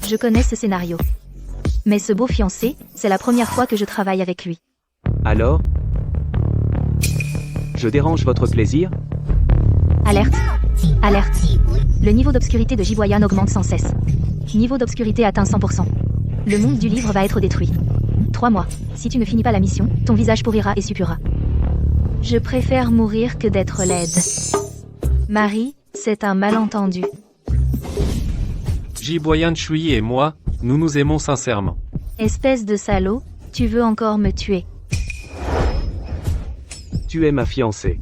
Je connais ce scénario. Mais ce beau fiancé, c'est la première fois que je travaille avec lui. Alors? Je dérange votre plaisir? Alerte. Alerte. Le niveau d'obscurité de Jiboyan augmente sans cesse. Niveau d'obscurité atteint 100%. Le monde du livre va être détruit. 3 mois. Si tu ne finis pas la mission, ton visage pourrira et suppurera. Je préfère mourir que d'être laide. Marie, c'est un malentendu. Jiboyan Chui et moi, nous nous aimons sincèrement. Espèce de salaud, tu veux encore me tuer. Tu es ma fiancée.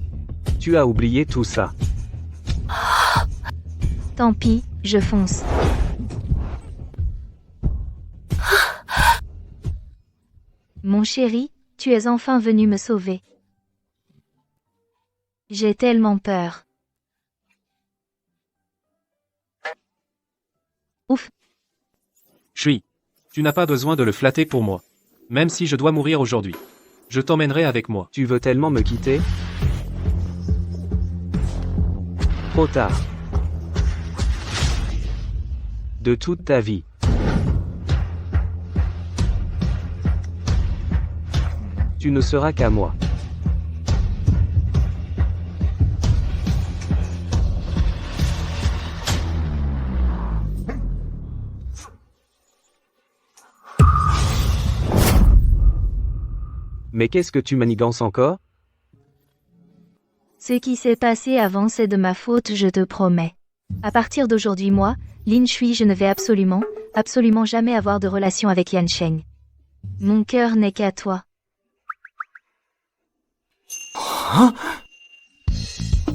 Tu as oublié tout ça. Tant pis, je fonce. Mon chéri, tu es enfin venu me sauver. J'ai tellement peur. Ouf. Chui, tu n'as pas besoin de le flatter pour moi. Même si je dois mourir aujourd'hui. Je t'emmènerai avec moi. Tu veux tellement me quitter? Trop tard. De toute ta vie. Tu ne seras qu'à moi. Mais qu'est-ce que tu manigances encore? Ce qui s'est passé avant, c'est de ma faute, je te promets. À partir d'aujourd'hui, moi, Lin Shui, je ne vais absolument jamais avoir de relation avec Yan Sheng. Mon cœur n'est qu'à toi.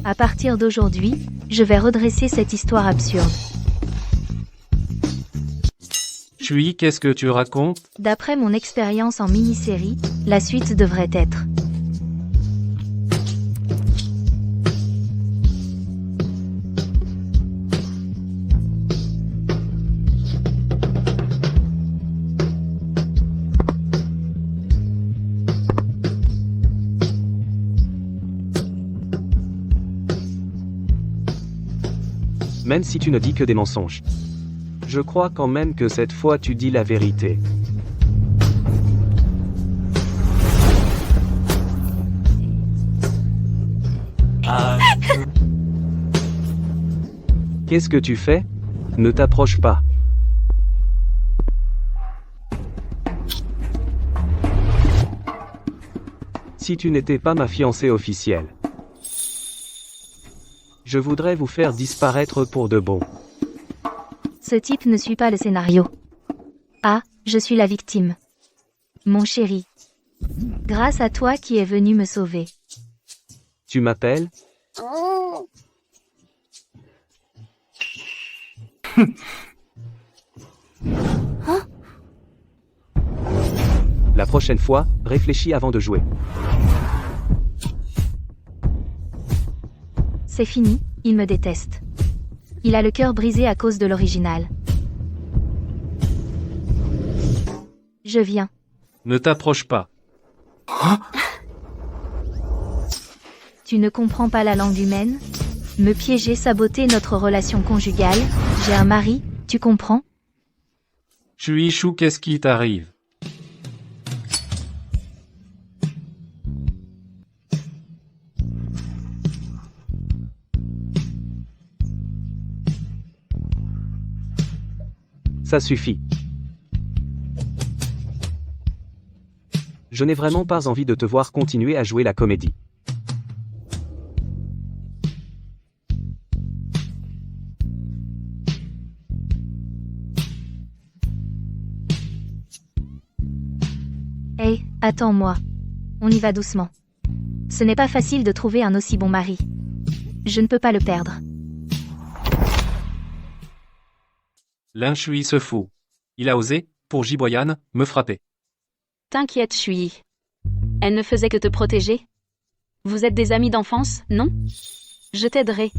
À partir d'aujourd'hui, je vais redresser cette histoire absurde. Chui, qu'est-ce que tu racontes? D'après mon expérience en mini-série, la suite devrait être. Même si tu ne dis que des mensonges. Je crois quand même que cette fois tu dis la vérité. Qu'est-ce que tu fais? Ne t'approche pas. Si tu n'étais pas ma fiancée officielle, je voudrais vous faire disparaître pour de bon. Ce type ne suit pas le scénario. Ah, je suis la victime. Mon chéri. Grâce à toi qui es venu me sauver. Tu m'appelles? La prochaine fois, réfléchis avant de jouer. C'est fini, il me déteste. Il a le cœur brisé à cause de l'original. Je viens. Ne t'approche pas. Tu ne comprends pas la langue humaine? Me piéger, saboter notre relation conjugale? J'ai un mari, tu comprends? Chui Chou, qu'est-ce qui t'arrive? Ça suffit. Je n'ai vraiment pas envie de te voir continuer à jouer la comédie. Hey, attends-moi. On y va doucement. Ce n'est pas facile de trouver un aussi bon mari. Je ne peux pas le perdre. Lin Shui se fout. Il a osé, pour Jiboyan, me frapper. T'inquiète, Shui. Elle ne faisait que te protéger. Vous êtes des amis d'enfance, non? Je t'aiderai.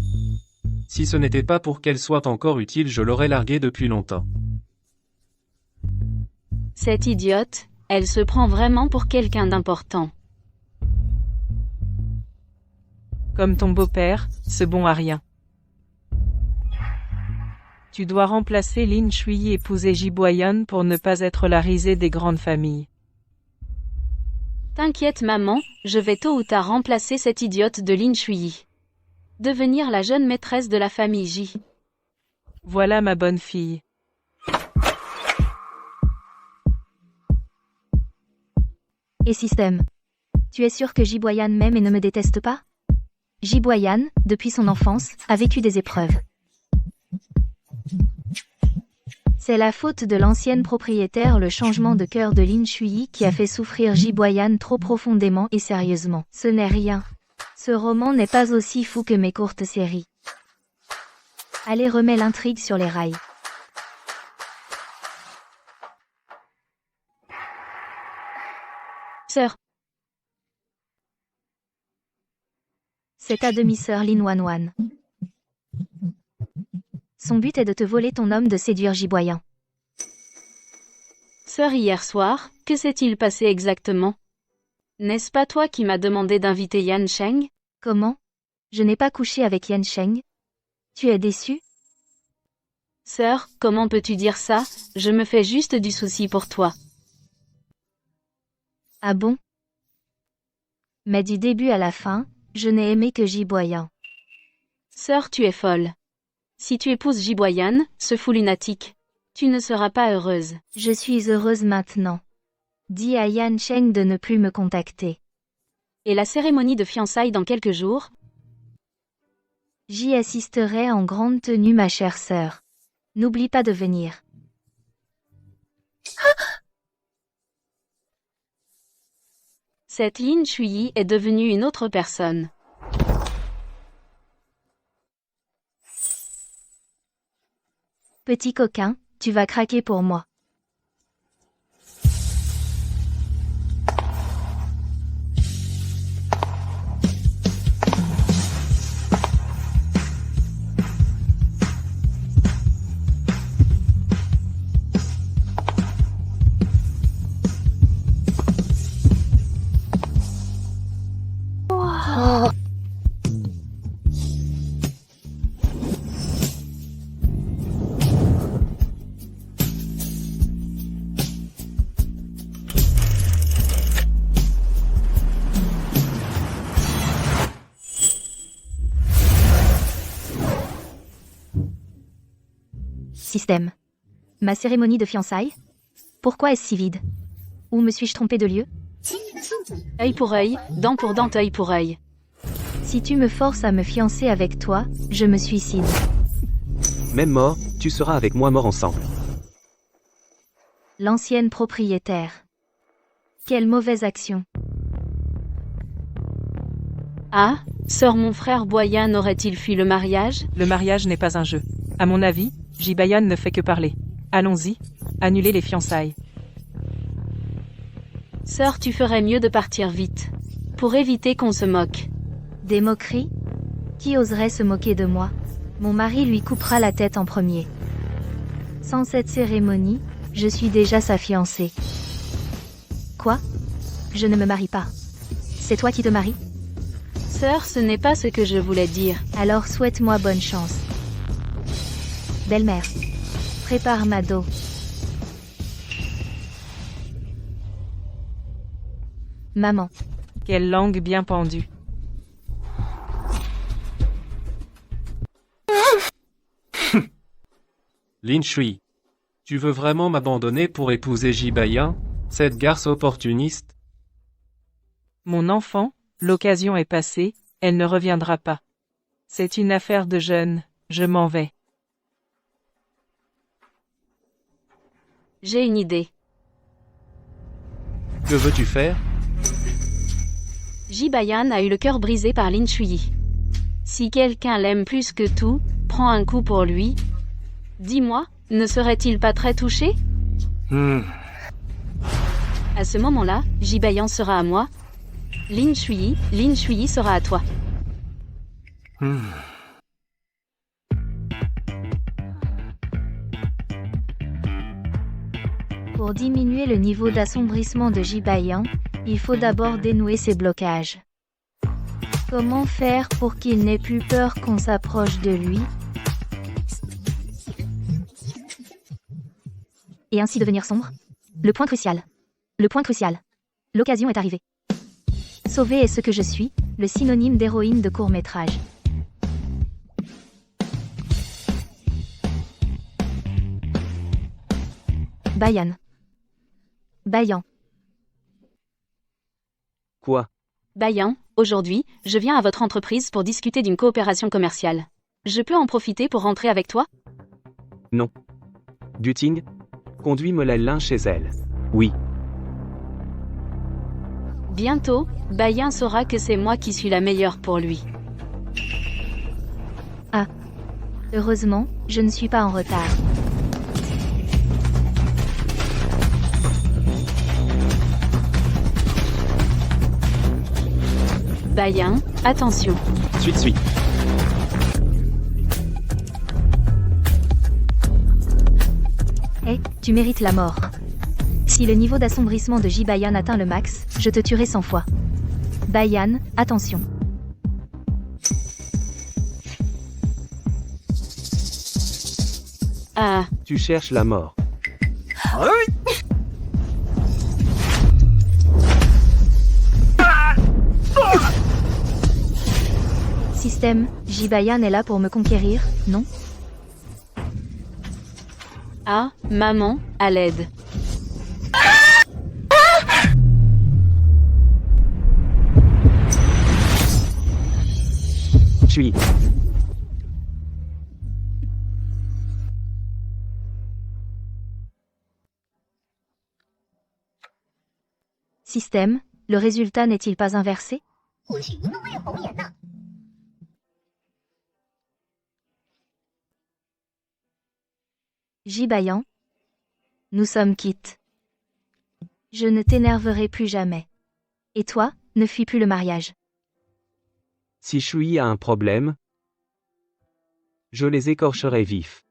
Si ce n'était pas pour qu'elle soit encore utile, je l'aurais larguée depuis longtemps. Cette idiote, elle se prend vraiment pour quelqu'un d'important. Comme ton beau-père, ce bon à rien. Tu dois remplacer Lin Shui épouser Ji Boyan pour ne pas être la risée des grandes familles. T'inquiète maman, je vais tôt ou tard remplacer cette idiote de Lin Shui. Devenir la jeune maîtresse de la famille Ji. Voilà ma bonne fille. Et système. Tu es sûr que Jiboyan m'aime et ne me déteste pas? Jiboyan, depuis son enfance, a vécu des épreuves. C'est la faute de l'ancienne propriétaire, le changement de cœur de Lin Shui qui a fait souffrir Jiboyan trop profondément et sérieusement. Ce n'est rien. Ce roman n'est pas aussi fou que mes courtes séries. Allez, remets l'intrigue sur les rails. Sœur, C'est ta demi-sœur Lin Wanwan. Son but est de te voler ton homme, de séduire Jiboyan. sœur, hier soir, que s'est-il passé exactement? N'est-ce pas toi qui m'as demandé d'inviter Yan Sheng? Comment? Je n'ai pas couché avec Yan Sheng. Tu es déçue? Sœur, comment peux-tu dire ça? Je me fais juste du souci pour toi. Ah bon? Mais du début à la fin, je n'ai aimé que Jiboyan. Sœur, tu es folle. Si tu épouses Jiboyan, ce fou lunatique, tu ne seras pas heureuse. Je suis heureuse maintenant. Dis à Yan Sheng de ne plus me contacter. Et la cérémonie de fiançailles dans quelques jours? J'y assisterai en grande tenue, ma chère sœur. N'oublie pas de venir. Cette Lin Shui est devenue une autre personne. Petit coquin, tu vas craquer pour moi. Système. Ma cérémonie de fiançailles? Pourquoi est-ce si vide? Ou me suis-je trompé de lieu? Œil pour œil, dent pour dent, œil pour œil. Si tu me forces à me fiancer avec toi, je me suicide. Même mort, tu seras avec moi mort ensemble. L'ancienne propriétaire. Quelle mauvaise action. Ah, sœur, mon frère Boyan aurait-il fui le mariage? Le mariage n'est pas un jeu. À mon avis, Jiboyan ne fait que parler. Allons-y, annulez les fiançailles. Sœur, tu ferais mieux de partir vite. Pour éviter qu'on se moque. Des moqueries? Qui oserait se moquer de moi? Mon mari lui coupera la tête en premier. Sans cette cérémonie, je suis déjà sa fiancée. Quoi? Je ne me marie pas. C'est toi qui te maries? Sœur, ce n'est pas ce que je voulais dire. Alors souhaite-moi bonne chance. Belle-mère, prépare ma dos. Maman. Quelle langue bien pendue. Lin Shui. Tu veux vraiment m'abandonner pour épouser Jiboyan, cette garce opportuniste? Mon enfant, l'occasion est passée, elle ne reviendra pas. C'est une affaire de jeunes, je m'en vais. J'ai une idée. Que veux-tu faire? Jiboyan a eu le cœur brisé par Lin Shui. Si quelqu'un l'aime plus que tout, prends un coup pour lui. Dis-moi, ne serait-il pas très touché? À ce moment-là, Jiboyan sera à moi. Lin Shui sera à toi. Pour diminuer le niveau d'assombrissement de Jiboyan, il faut d'abord dénouer ses blocages. Comment faire pour qu'il n'ait plus peur qu'on s'approche de lui? et ainsi devenir sombre? Le point crucial. Le point crucial. L'occasion est arrivée. Sauver est ce que je suis, le synonyme d'héroïne de court-métrage. Bayan. Bayan. Quoi? Bayan, aujourd'hui, je viens à votre entreprise pour discuter d'une coopération commerciale. Je peux en profiter pour rentrer avec toi? Non. Duting? Conduis-me l'un chez elle. Oui. Bientôt, Bayan saura que c'est moi qui suis la meilleure pour lui. Heureusement, je ne suis pas en retard. Bayan, attention. Suite. Tu mérites la mort. Si le niveau d'assombrissement de J. Bayan atteint le max, je te tuerai 100 fois. Bayan, attention. Ah, Tu cherches la mort. Système, J. Bayan est là pour me conquérir, non? maman, à l'aide. Chui. Système, le résultat n'est-il pas inversé? J. Bayan. Nous sommes quittes. Je ne t'énerverai plus jamais. Et toi, ne fuis plus le mariage. Si Chui a un problème, je les écorcherai vifs.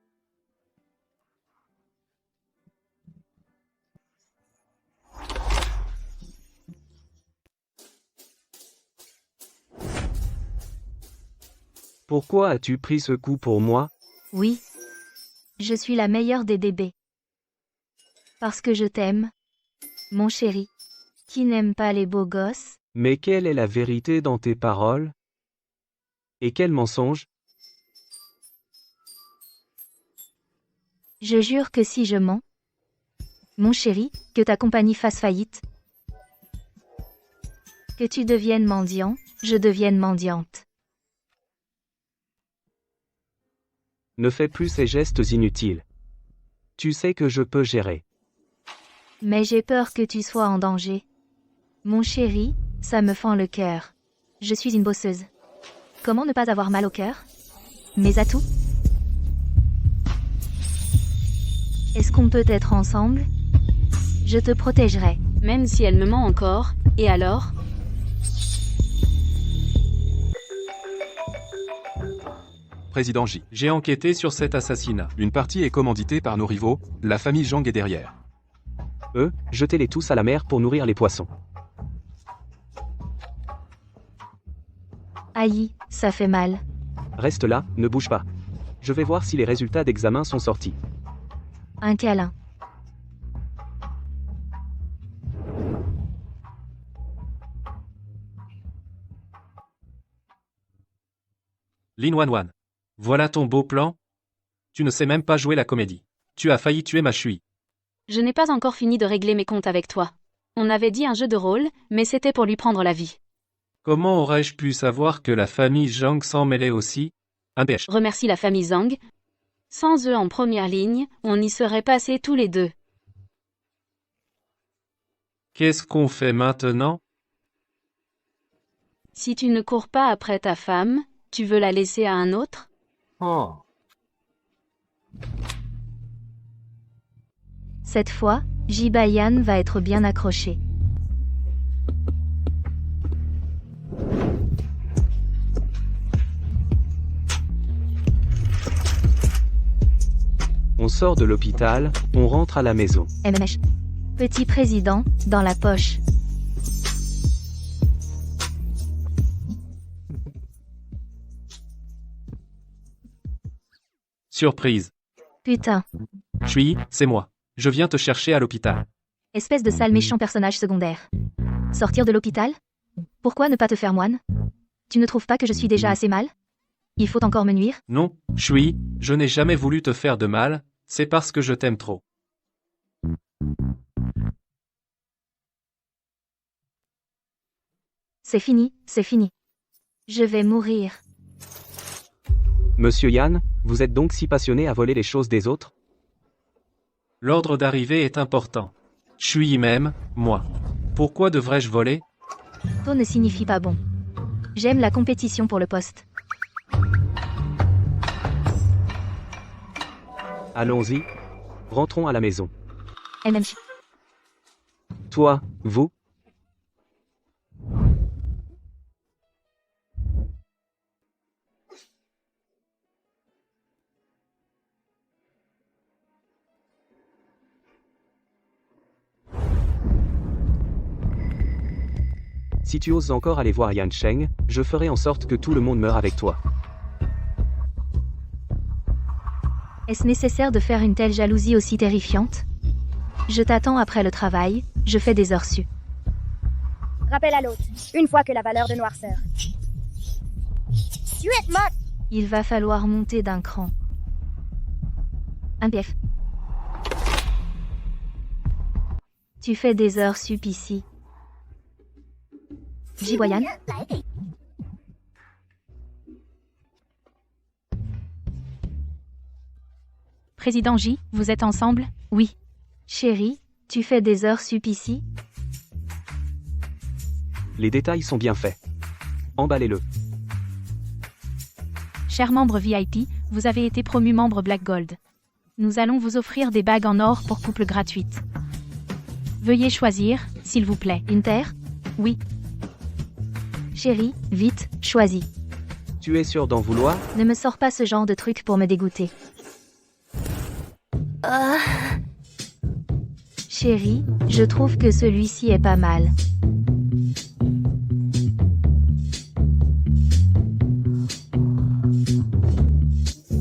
Pourquoi as-tu pris ce coup pour moi? Oui. Je suis la meilleure des bébés. Parce que je t'aime. Mon chéri. Qui n'aime pas les beaux gosses? Mais quelle est la vérité dans tes paroles? Et quel mensonge? Je jure que si je mens, mon chéri, que ta compagnie fasse faillite, que tu deviennes mendiant, je devienne mendiante. Ne fais plus ces gestes inutiles. Tu sais que je peux gérer. Mais j'ai peur que tu sois en danger. Mon chéri, ça me fend le cœur. Je suis une bosseuse. Comment ne pas avoir mal au cœur? Mes atouts? Est-ce qu'on peut être ensemble? Je te protégerai. Même si elle me ment encore, et alors? Président J. J'ai enquêté sur cet assassinat. Une partie est commanditée par nos rivaux, la famille Zhang est derrière. Eux, jetez-les tous à la mer pour nourrir les poissons. Aïe, ça fait mal. Reste là, ne bouge pas. Je vais voir si les résultats d'examen sont sortis. Un câlin. Lin Wanwan. Voilà ton beau plan? Tu ne sais même pas jouer la comédie. Tu as failli tuer ma Chui. Je n'ai pas encore fini de régler mes comptes avec toi. On avait dit un jeu de rôle, mais c'était pour lui prendre la vie. Comment aurais-je pu savoir que la famille Zhang s'en mêlait aussi? Un pêche. Remercie la famille Zhang. Sans eux en première ligne, on y serait passés tous les deux. Qu'est-ce qu'on fait maintenant? Si tu ne cours pas après ta femme, tu veux la laisser à un autre? Cette fois, J. Bayan va être bien accroché. On sort de l'hôpital, on rentre à la maison. MMH. Petit président, dans la poche. Surprise. Putain. Chui, c'est moi. Je viens te chercher à l'hôpital. Espèce de sale méchant personnage secondaire. Sortir de l'hôpital? Pourquoi ne pas te faire moine? Tu ne trouves pas que je suis déjà assez mal? Il faut encore me nuire? Non, Shui, je n'ai jamais voulu te faire de mal, c'est parce que je t'aime trop. C'est fini, c'est fini. Je vais mourir. Monsieur Yan, vous êtes donc si passionné à voler les choses des autres? L'ordre d'arrivée est important. Shui m'aime, moi. Pourquoi devrais-je voler? To ne signifie pas bon. J'aime la compétition pour le poste. Allons-y. Rentrons à la maison. MMJ. Toi, vous? Si tu oses encore aller voir Yan Sheng, je ferai en sorte que tout le monde meure avec toi. Est-ce nécessaire de faire une telle jalousie aussi terrifiante? Je t'attends après le travail, je fais des heures sup. Rappel à l'hôte, une fois que la valeur de noirceur. Il va falloir monter d'un cran. Un PF. Tu fais des heures sup ici. Jiboyan? Président J, vous êtes ensemble? Oui. Chérie, tu fais des heures sup ici? Les détails sont bien faits. Emballez-le. Cher membre VIP, vous avez été promu membre Black Gold. Nous allons vous offrir des bagues en or pour couple gratuites. Veuillez choisir, s'il vous plaît. Inter? Oui. Chérie, vite, choisis. Tu es sûr d'en vouloir? Ne me sors pas ce genre de truc pour me dégoûter. Chérie, je trouve que celui-ci est pas mal.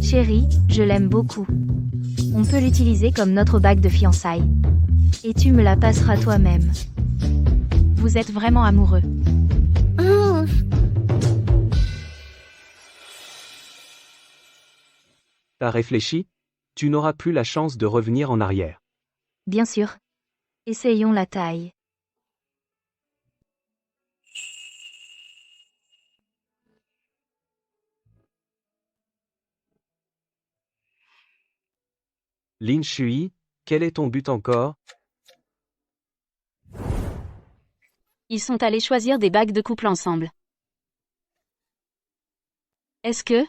Chérie, je l'aime beaucoup. On peut l'utiliser comme notre bague de fiançailles. Et tu me la passeras toi-même. Vous êtes vraiment amoureux. T'as réfléchi? Tu n'auras plus la chance de revenir en arrière. Bien sûr. Essayons la taille. Lin Shui, quel est ton but encore? Ils sont allés choisir des bagues de couple ensemble. Est-ce que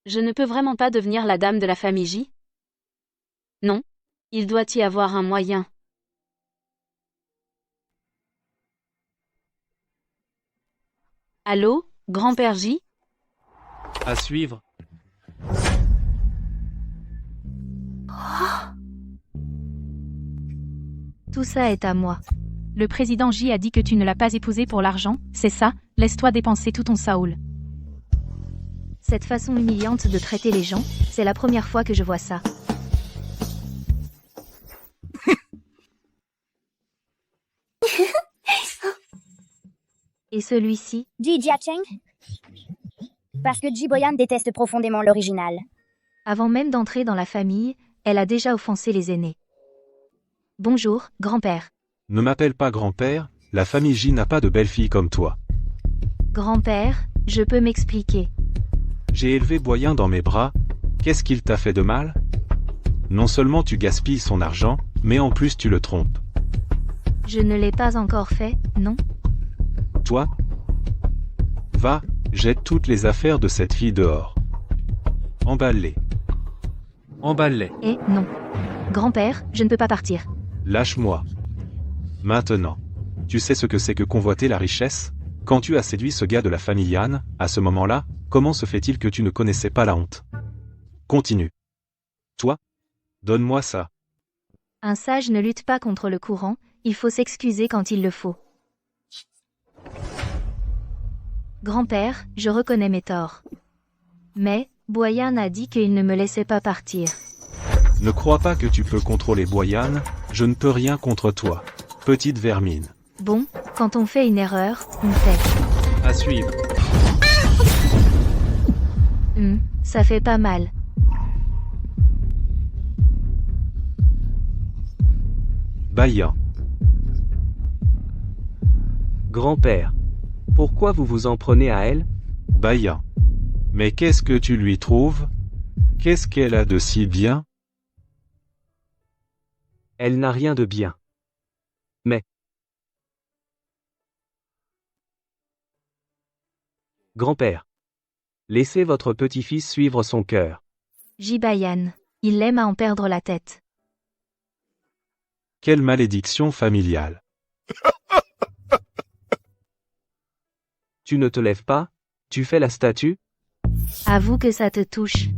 je ne peux vraiment pas devenir la dame de la famille J? Non. Il doit y avoir un moyen. Allô, grand-père J? À suivre. Tout ça est à moi. Le président J a dit que tu ne l'as pas épousé pour l'argent, c'est ça? Laisse-toi dépenser tout ton Saoul. Cette façon humiliante de traiter les gens, c'est la première fois que je vois ça. Et celui-ci? Ji Jiacheng? Parce que Jiboyan déteste profondément l'original. Avant même d'entrer dans la famille, elle a déjà offensé les aînés. Bonjour, grand-père. Ne m'appelle pas grand-père, la famille J n'a pas de belle-fille comme toi. Grand-père, je peux m'expliquer. J'ai élevé Boyen dans mes bras, qu'est-ce qu'il t'a fait de mal? Non seulement tu gaspilles son argent, mais en plus tu le trompes. Je ne l'ai pas encore fait, non? Toi? Va, jette toutes les affaires de cette fille dehors. Emballe-les. Emballe-les. Eh, non. Grand-père, je ne peux pas partir. Lâche-moi. Maintenant. Tu sais ce que c'est que convoiter la richesse? Quand tu as séduit ce gars de la famille Yan, à ce moment-là, comment se fait-il que tu ne connaissais pas la honte? Continue. Toi? Donne-moi ça. Un sage ne lutte pas contre le courant, il faut s'excuser quand il le faut. Grand-père, je reconnais mes torts. Mais, Boyan a dit qu'il ne me laissait pas partir. Ne crois pas que tu peux contrôler Boyan, je ne peux rien contre toi. Petite vermine. Bon, quand on fait une erreur, on fait. À suivre. Ça fait pas mal. Bayan. Grand-père. Pourquoi vous vous en prenez à elle? Bayan. Mais qu'est-ce que tu lui trouves? Qu'est-ce qu'elle a de si bien? Elle n'a rien de bien. Mais. Grand-père. Laissez votre petit-fils suivre son cœur. Jibayan. Il l'aime à en perdre la tête. Quelle malédiction familiale. Tu ne te lèves pas? Tu fais la statue? Avoue que ça te touche.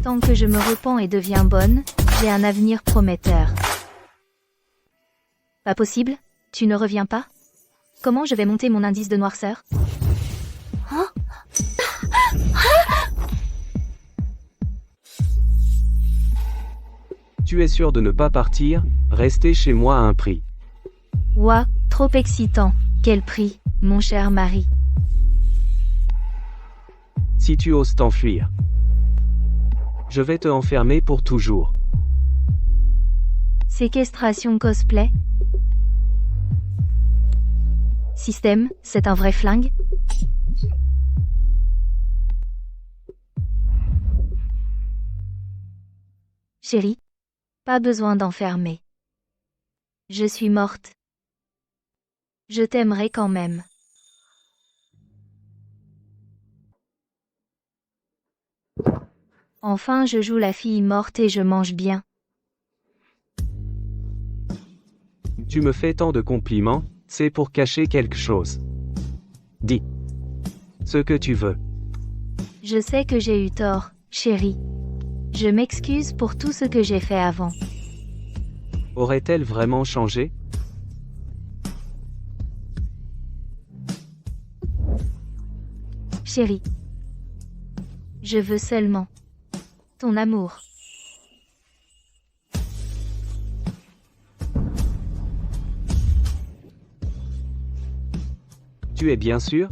Tant que je me repens et deviens bonne, j'ai un avenir prometteur. Pas possible? Tu ne reviens pas? Comment je vais monter mon indice de noirceur? Tu es sûr de ne pas partir? Rester chez moi à un prix. Ouah, trop excitant. Quel prix, mon cher mari. Si tu oses t'enfuir, je vais te enfermer pour toujours. Séquestration cosplay. Système, c'est un vrai flingue? Chérie, pas besoin d'enfermer. Je suis morte. Je t'aimerai quand même. Enfin, je joue la fille morte et je mange bien. Tu me fais tant de compliments, c'est pour cacher quelque chose. Dis ce que tu veux. Je sais que j'ai eu tort, chérie. Je m'excuse pour tout ce que j'ai fait avant. Aurait-elle vraiment changé? Chérie. Je veux seulement ton amour. Tu es bien sûr?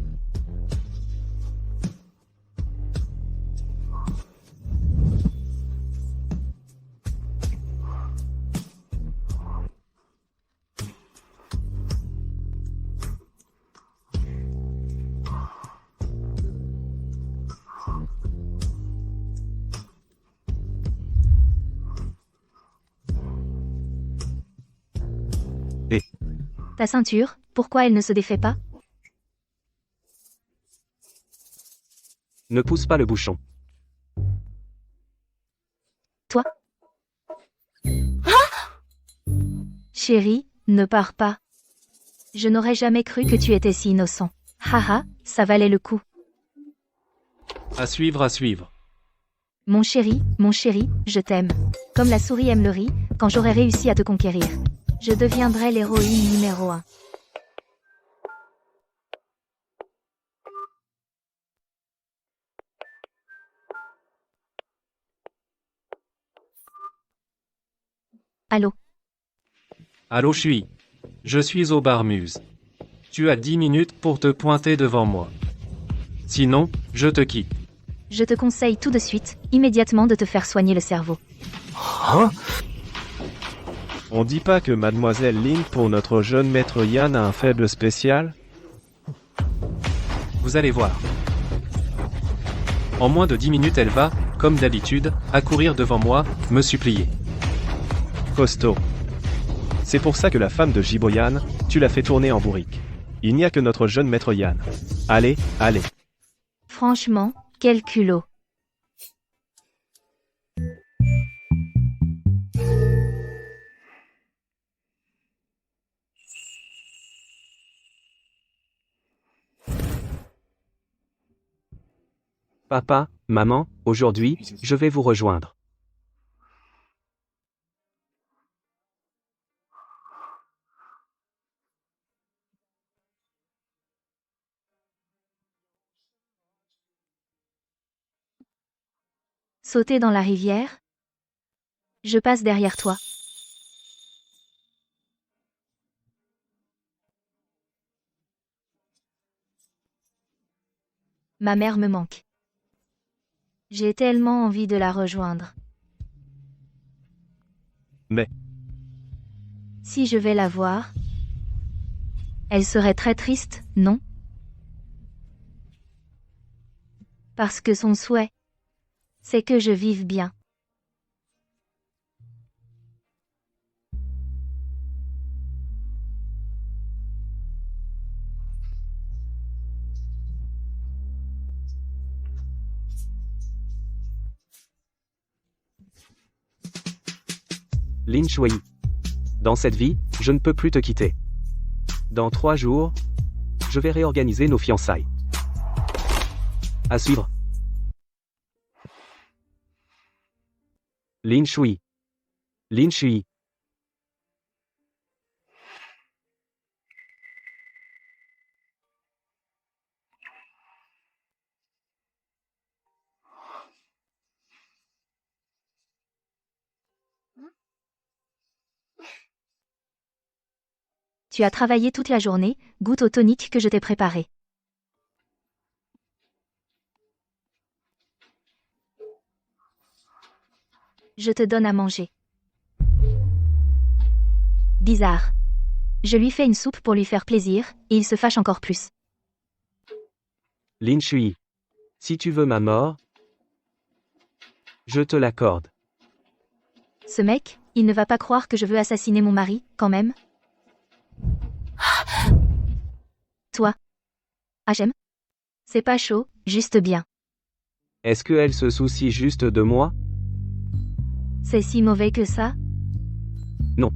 Ta ceinture, pourquoi elle ne se défait pas? Ne pousse pas le bouchon. Toi? Chérie, ne pars pas. Je n'aurais jamais cru que tu étais si innocent. Haha, ça valait le coup. À suivre, à suivre. Mon chéri, je t'aime. Comme la souris aime le riz, quand j'aurai réussi à te conquérir. Je deviendrai l'héroïne numéro 1. Allô? Allô, je suis au bar Muse. Tu as 10 minutes pour te pointer devant moi. Sinon, je te quitte. Je te conseille tout de suite, immédiatement de te faire soigner le cerveau. On dit pas que Mademoiselle Lin pour notre jeune maître Yann a un faible spécial? Vous allez voir. En moins de 10 minutes, elle va, comme d'habitude, accourir devant moi, me supplier. Costaud. C'est pour ça que la femme de Jiboyan, tu l'as fait tourner en bourrique. Il n'y a que notre jeune maître Yann. Allez, allez. Franchement, quel culot. Papa, maman, aujourd'hui, je vais vous rejoindre. Sauter dans la rivière? Je passe derrière toi. Ma mère me manque. J'ai tellement envie de la rejoindre. Mais, Si je vais la voir, elle serait très triste, non? Parce que son souhait, c'est que je vive bien. Lin Shui. Dans cette vie, je ne peux plus te quitter. Dans 3 jours, je vais réorganiser nos fiançailles. À suivre. Lin Shui. Lin Shui. Tu as travaillé toute la journée, goûte au tonique que je t'ai préparé. Je te donne à manger. Bizarre. Je lui fais une soupe pour lui faire plaisir, et il se fâche encore plus. Lin Shui. Si tu veux ma mort, je te l'accorde. Ce mec, il ne va pas croire que je veux assassiner mon mari, quand même. Toi. H.M. C'est pas chaud, juste bien. Est-ce qu'elle se soucie juste de moi? C'est si mauvais que ça? Non.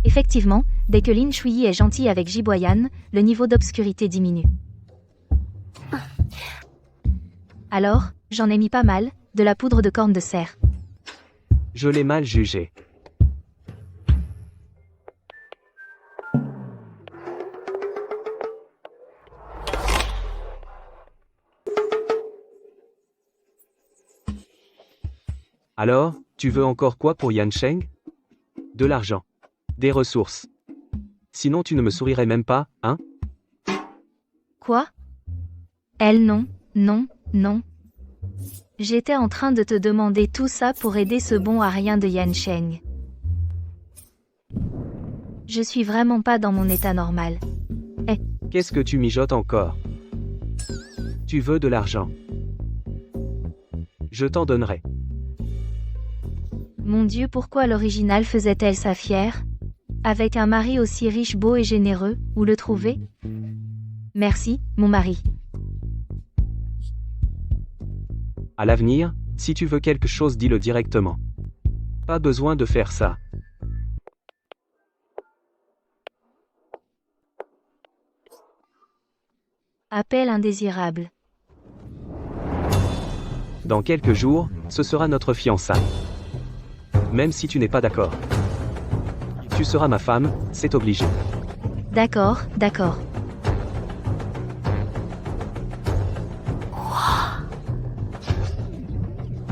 Effectivement, dès que Lin Shui est gentil avec Jiboyan, le niveau d'obscurité diminue. Alors, j'en ai mis pas mal, de la poudre de corne de cerf. Je l'ai mal jugé. Alors, tu veux encore quoi pour Yan Sheng? De l'argent. Des ressources. Sinon tu ne me sourirais même pas, hein? Quoi? Elle non, non, non. J'étais en train de te demander tout ça pour aider ce bon à rien de Yan Sheng. Je suis vraiment pas dans mon état normal. Qu'est-ce que tu mijotes encore? Tu veux de l'argent? Je t'en donnerai. Mon Dieu, pourquoi l'original faisait-elle ça fière? Avec un mari aussi riche, beau et généreux, où le trouver? Merci, mon mari. À l'avenir, si tu veux quelque chose, dis-le directement. Pas besoin de faire ça. Appel indésirable. Dans quelques jours, ce sera notre fiançailles. Même si tu n'es pas d'accord. Tu seras ma femme, c'est obligé. D'accord, d'accord.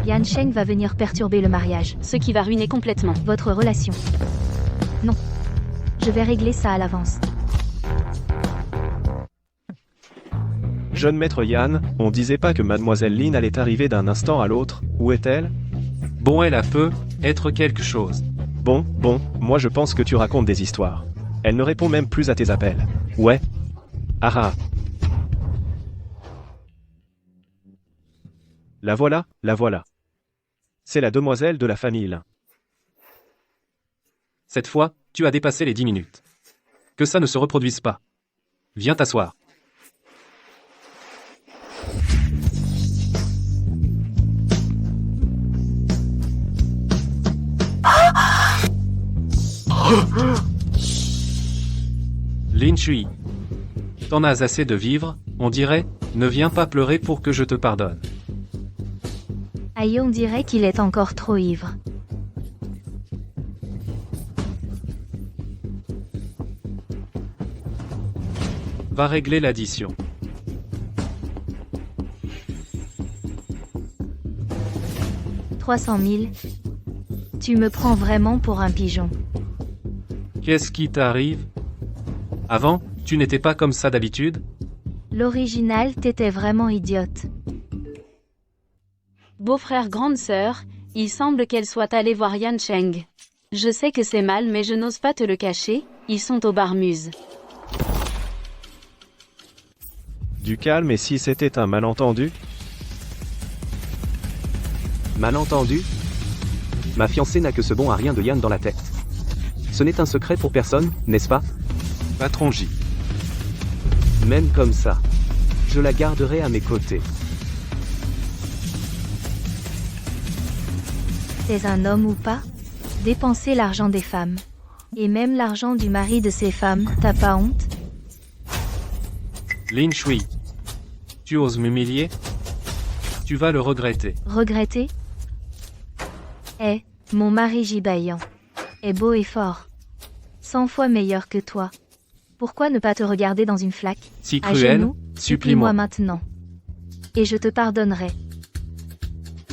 Yan Sheng va venir perturber le mariage. Ce qui va ruiner complètement votre relation. Non. Je vais régler ça à l'avance. jeune maître Yan, on disait pas que mademoiselle Lin allait arriver d'un instant à l'autre, où est-elle? Bon, elle a peut être quelque chose. Bon, moi je pense que tu racontes des histoires. Elle ne répond même plus à tes appels. Ouais. Ah ah. La voilà, la voilà. C'est la demoiselle de la famille Lin. Cette fois, tu as dépassé les 10 minutes. Que ça ne se reproduise pas. Viens t'asseoir. Lin Shui. T'en as assez de vivre, on dirait, ne viens pas pleurer pour que je te pardonne. Aïe, on dirait qu'il est encore trop ivre. Va régler l'addition. « 300 000. Tu me prends vraiment pour un pigeon. Qu'est-ce qui t'arrive? Avant, tu n'étais pas comme ça d'habitude? L'original t'étais vraiment idiote. Beau-frère, grande sœur, il semble qu'elle soit allée voir Yan Cheng. Je sais que c'est mal mais je n'ose pas te le cacher, ils sont au Barmuse. Du calme, et si c'était un malentendu? Malentendu? Ma fiancée n'a que ce bon à rien de Yann dans la tête. Ce n'est un secret pour personne, n'est-ce pas? Patron J. Même comme ça. Je la garderai à mes côtés. T'es un homme ou pas? Dépenser l'argent des femmes. Et même l'argent du mari de ces femmes, t'as pas honte? Lin Shui. Tu oses m'humilier? Tu vas le regretter. Regretter? Mon mari Jibayan est beau et fort. 100 fois meilleur que toi. Pourquoi ne pas te regarder dans une flaque? Si À cruel, genoux, supplie-moi. maintenant. Et je te pardonnerai.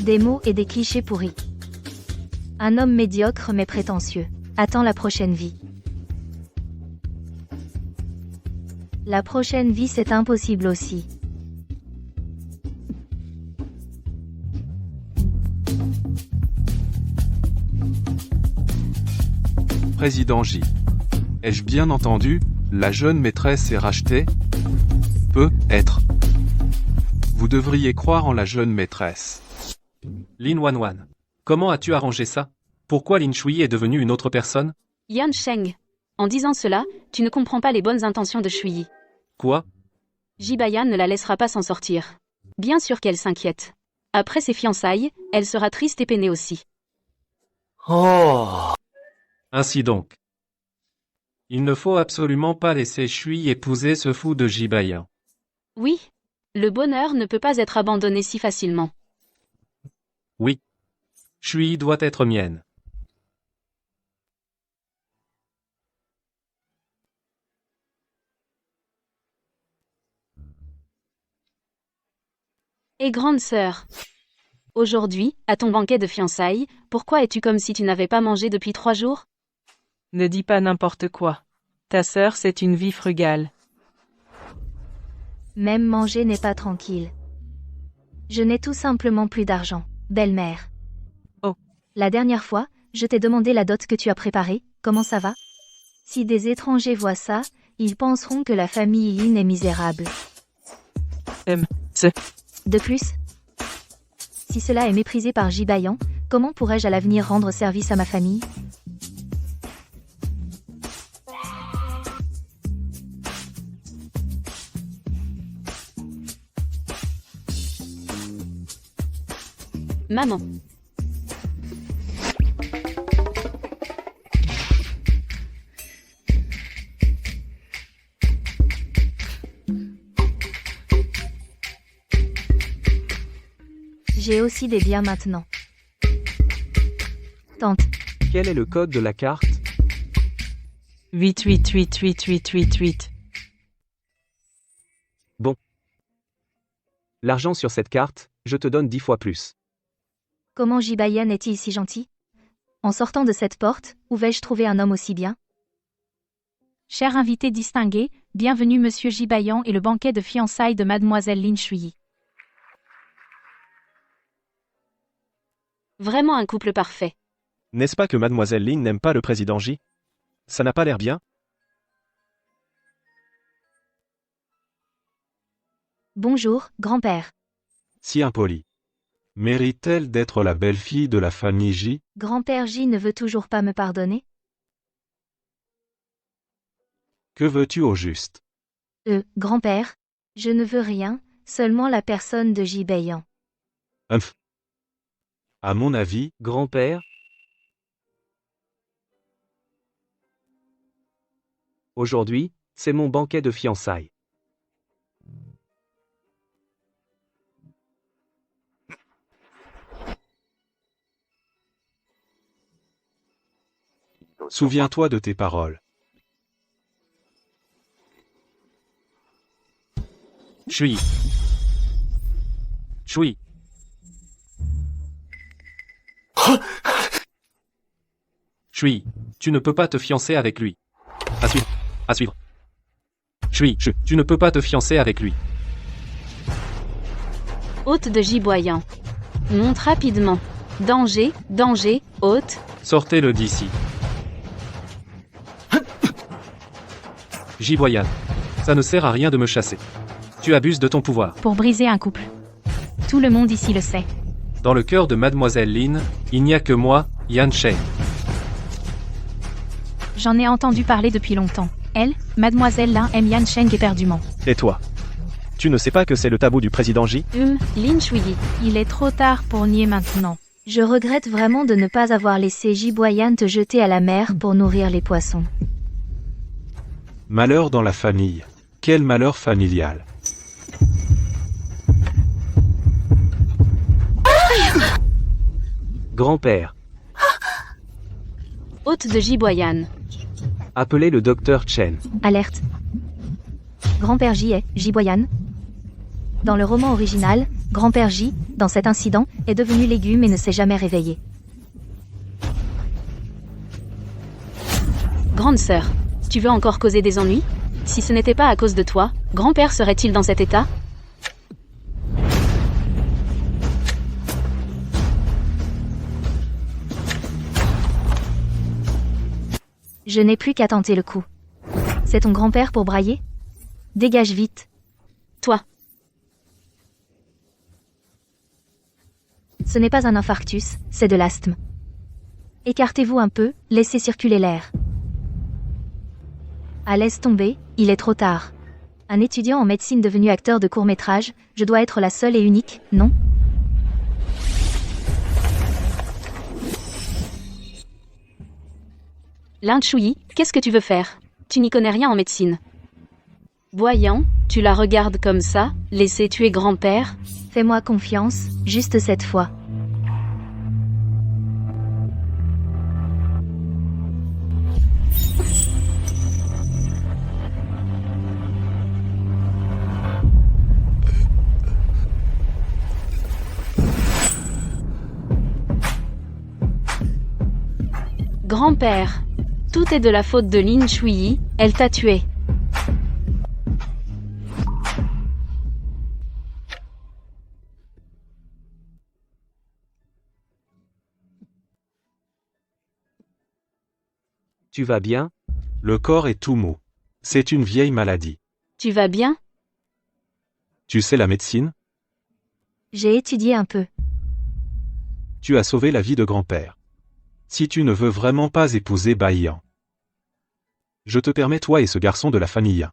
Des mots et des clichés pourris. Un homme médiocre mais prétentieux. Attends la prochaine vie. La prochaine vie c'est impossible aussi. Président J. Ai-je bien entendu, la jeune maîtresse est rachetée? Peut-être. Vous devriez croire en la jeune maîtresse. Lin Wanwan. Comment as-tu arrangé ça? Pourquoi Lin Shui est devenue une autre personne? Yan Cheng. En disant cela, tu ne comprends pas les bonnes intentions de Shui. Quoi? Jibayan ne la laissera pas s'en sortir. Bien sûr qu'elle s'inquiète. Après ses fiançailles, elle sera triste et peinée aussi. Ainsi donc. Il ne faut absolument pas laisser Shui épouser ce fou de Jibayan. Oui. Le bonheur ne peut pas être abandonné si facilement. Oui. Shui doit être mienne. Et grande sœur. Aujourd'hui, à ton banquet de fiançailles, pourquoi es-tu comme si tu n'avais pas mangé depuis 3 jours? Ne dis pas n'importe quoi. Ta sœur, c'est une vie frugale. Même manger n'est pas tranquille. Je n'ai tout simplement plus d'argent, belle-mère. Oh. La dernière fois, je t'ai demandé la dot que tu as préparée, comment ça va? Si des étrangers voient ça, ils penseront que la famille Lin est misérable. De plus, si cela est méprisé par Jibayan, comment pourrais-je à l'avenir rendre service à ma famille? Maman. J'ai aussi des biens maintenant. Tante, Quel est le code de la carte? 8888888. L'argent sur cette carte, je te donne 10 fois plus. comment Jibayan est-il si gentil? En sortant de cette porte, où vais-je trouver un homme aussi bien? Cher invité distingué, bienvenue Monsieur Jibayan et le banquet de fiançailles de Mademoiselle Lin Shui. Vraiment un couple parfait. N'est-ce pas que Mademoiselle Lin n'aime pas le président J? Ça n'a pas l'air bien? Bonjour, grand-père. Si impoli. Mérite-t-elle d'être la belle-fille de la famille J? Grand-père J ne veut toujours pas me pardonner? Que veux-tu au juste? Grand-père, je ne veux rien, seulement la personne de Jibayan. Humph. À mon avis, Grand-père? Aujourd'hui, c'est mon banquet de fiançailles. souviens-toi de tes paroles. Shui. Shui. Shui, tu ne peux pas te fiancer avec lui. À suivre. À suivre. Shui, tu ne peux pas te fiancer avec lui. Hôte de Giboyan. Monte rapidement. Danger, danger, hôte. Sortez-le d'ici. Giboyan. Ça ne sert à rien de me chasser. Tu abuses de ton pouvoir. Pour briser un couple. Tout le monde ici le sait. Dans le cœur de Mademoiselle Lin, il n'y a que moi, Yan Sheng. J'en ai entendu parler depuis longtemps. Elle, Mademoiselle Lin aime Yan Sheng éperdument. Et toi? Tu ne sais pas que c'est le tabou du président J? Lin Shui. Il est trop tard pour nier maintenant. Je regrette vraiment de ne pas avoir laissé Jiboyan te jeter à la mer pour nourrir les poissons. Malheur dans la famille. Quel malheur familial. Grand-père, Hôte de Giboyan. appelez le docteur Chen. Alerte. Grand-père J est Jiboyan. Dans le roman original, Grand-père J, dans cet incident, est devenu légume et ne s'est jamais réveillé. Grande sœur. Tu veux encore causer des ennuis? Si ce n'était pas à cause de toi, grand-père serait-il dans cet état? Je n'ai plus qu'à tenter le coup. C'est ton grand-père pour brailler? Dégage vite. Toi. Ce n'est pas un infarctus, c'est de l'asthme. Écartez-vous un peu, laissez circuler l'air. Ah, laisse tomber, il est trop tard. Un étudiant en médecine devenu acteur de court-métrage, je dois être la seule et unique, non? Lin Shui, qu'est-ce que tu veux faire? Tu n'y connais rien en médecine. Voyant, tu la regardes comme ça, laisser tuer grand-père? Fais-moi confiance, juste cette fois. Grand-père. Tout est de la faute de Lin Shui, elle t'a tué. Tu vas bien? Le corps est tout mou. C'est une vieille maladie. Tu vas bien? Tu sais la médecine? J'ai étudié un peu. Tu as sauvé la vie de grand-père. Si tu ne veux vraiment pas épouser Baiyan, je te permets toi et ce garçon de la famille.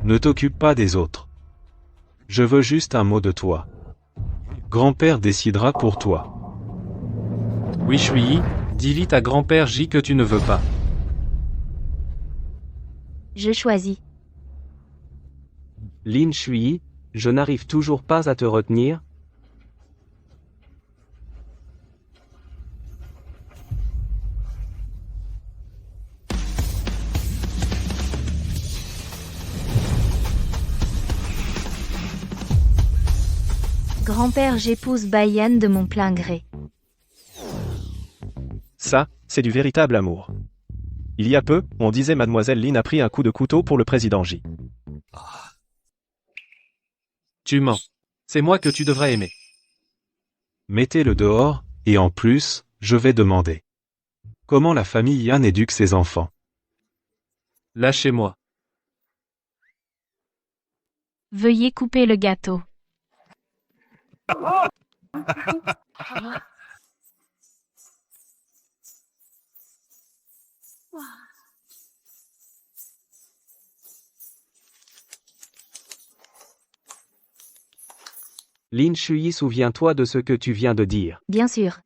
Ne t'occupe pas des autres. Je veux juste un mot de toi. Grand-père décidera pour toi. Oui Shui, dis vite à grand-père J que tu ne veux pas. Je choisis. Lin Shui, je n'arrive toujours pas à te retenir. Grand-père, j'épouse Baiyan de mon plein gré. Ça, c'est du véritable amour. Il y a peu, on disait Mademoiselle Lin a pris un coup de couteau pour le président J. Tu mens. C'est moi que tu devrais aimer. Mettez-le dehors, et en plus, je vais demander. Comment la famille Yan éduque ses enfants? Lâchez-moi. Veuillez couper le gâteau. Lin Shui, souviens-toi de ce que tu viens de dire. Bien sûr.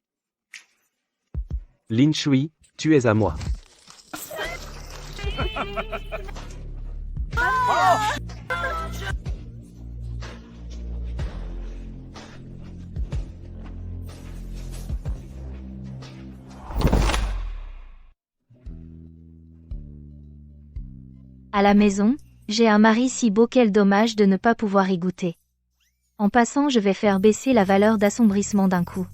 Lin Shui, tu es à moi. À la maison, j'ai un mari si beau, quel dommage de ne pas pouvoir y goûter. En passant, je vais faire baisser la valeur d'assombrissement d'un coup.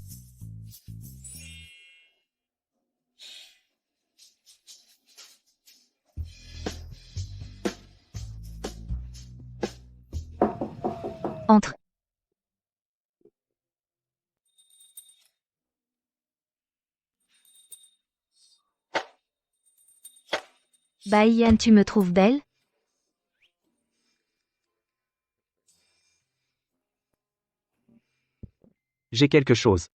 Entre. Bah Yann, tu me trouves belle? J'ai quelque chose.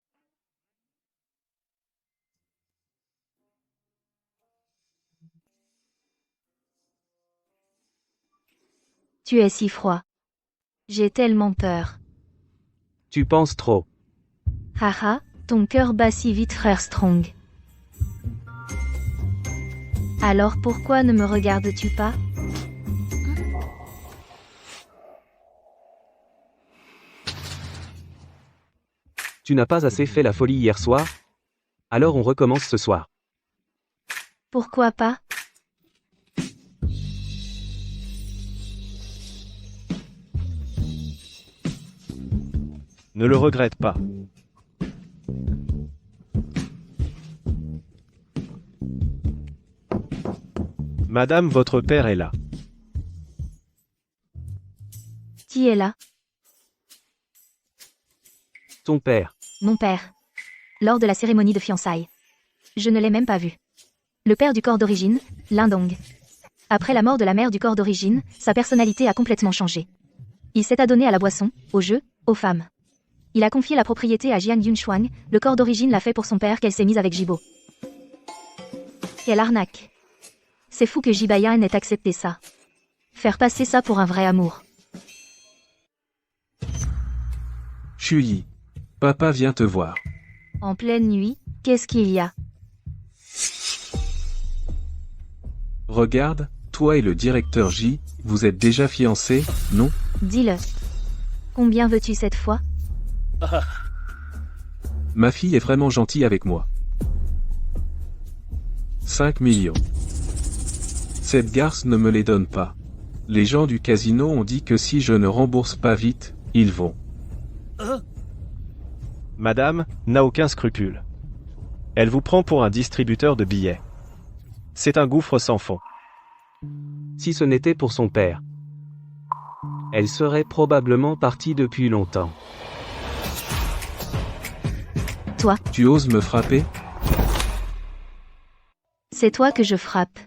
Tu es si froid. J'ai tellement peur. Tu penses trop. Haha, ton cœur bat si vite, frère Strong. Alors pourquoi ne me regardes-tu pas? Tu n'as pas assez fait la folie hier soir? Alors on recommence ce soir. Pourquoi pas? Ne le regrette pas. Madame, votre père est là. Qui est là? Ton père. Mon père. Lors de la cérémonie de fiançailles. Je ne l'ai même pas vu. Le père du corps d'origine, Lindong. Après la mort de la mère du corps d'origine, sa personnalité a complètement changé. Il s'est adonné à la boisson, aux jeux, aux femmes. Il a confié la propriété à Jian Yunshuang, le corps d'origine l'a fait pour son père qu'elle s'est mise avec Jibo. Quelle arnaque. C'est fou que Jibayan ait accepté ça. Faire passer ça pour un vrai amour. Shuyi. Papa vient te voir. En pleine nuit, qu'est-ce qu'il y a? Regarde, toi et le directeur J, vous êtes déjà fiancés, non? Dis-le. Combien veux-tu cette fois? Ma fille est vraiment gentille avec moi. 5 millions. Cette garce ne me les donne pas. Les gens du casino ont dit que si je ne rembourse pas vite, ils vont. Madame n'a aucun scrupule. Elle vous prend pour un distributeur de billets. C'est un gouffre sans fond. Si ce n'était pour son père, elle serait probablement partie depuis longtemps. Toi, Tu oses me frapper? c'est toi que je frappe.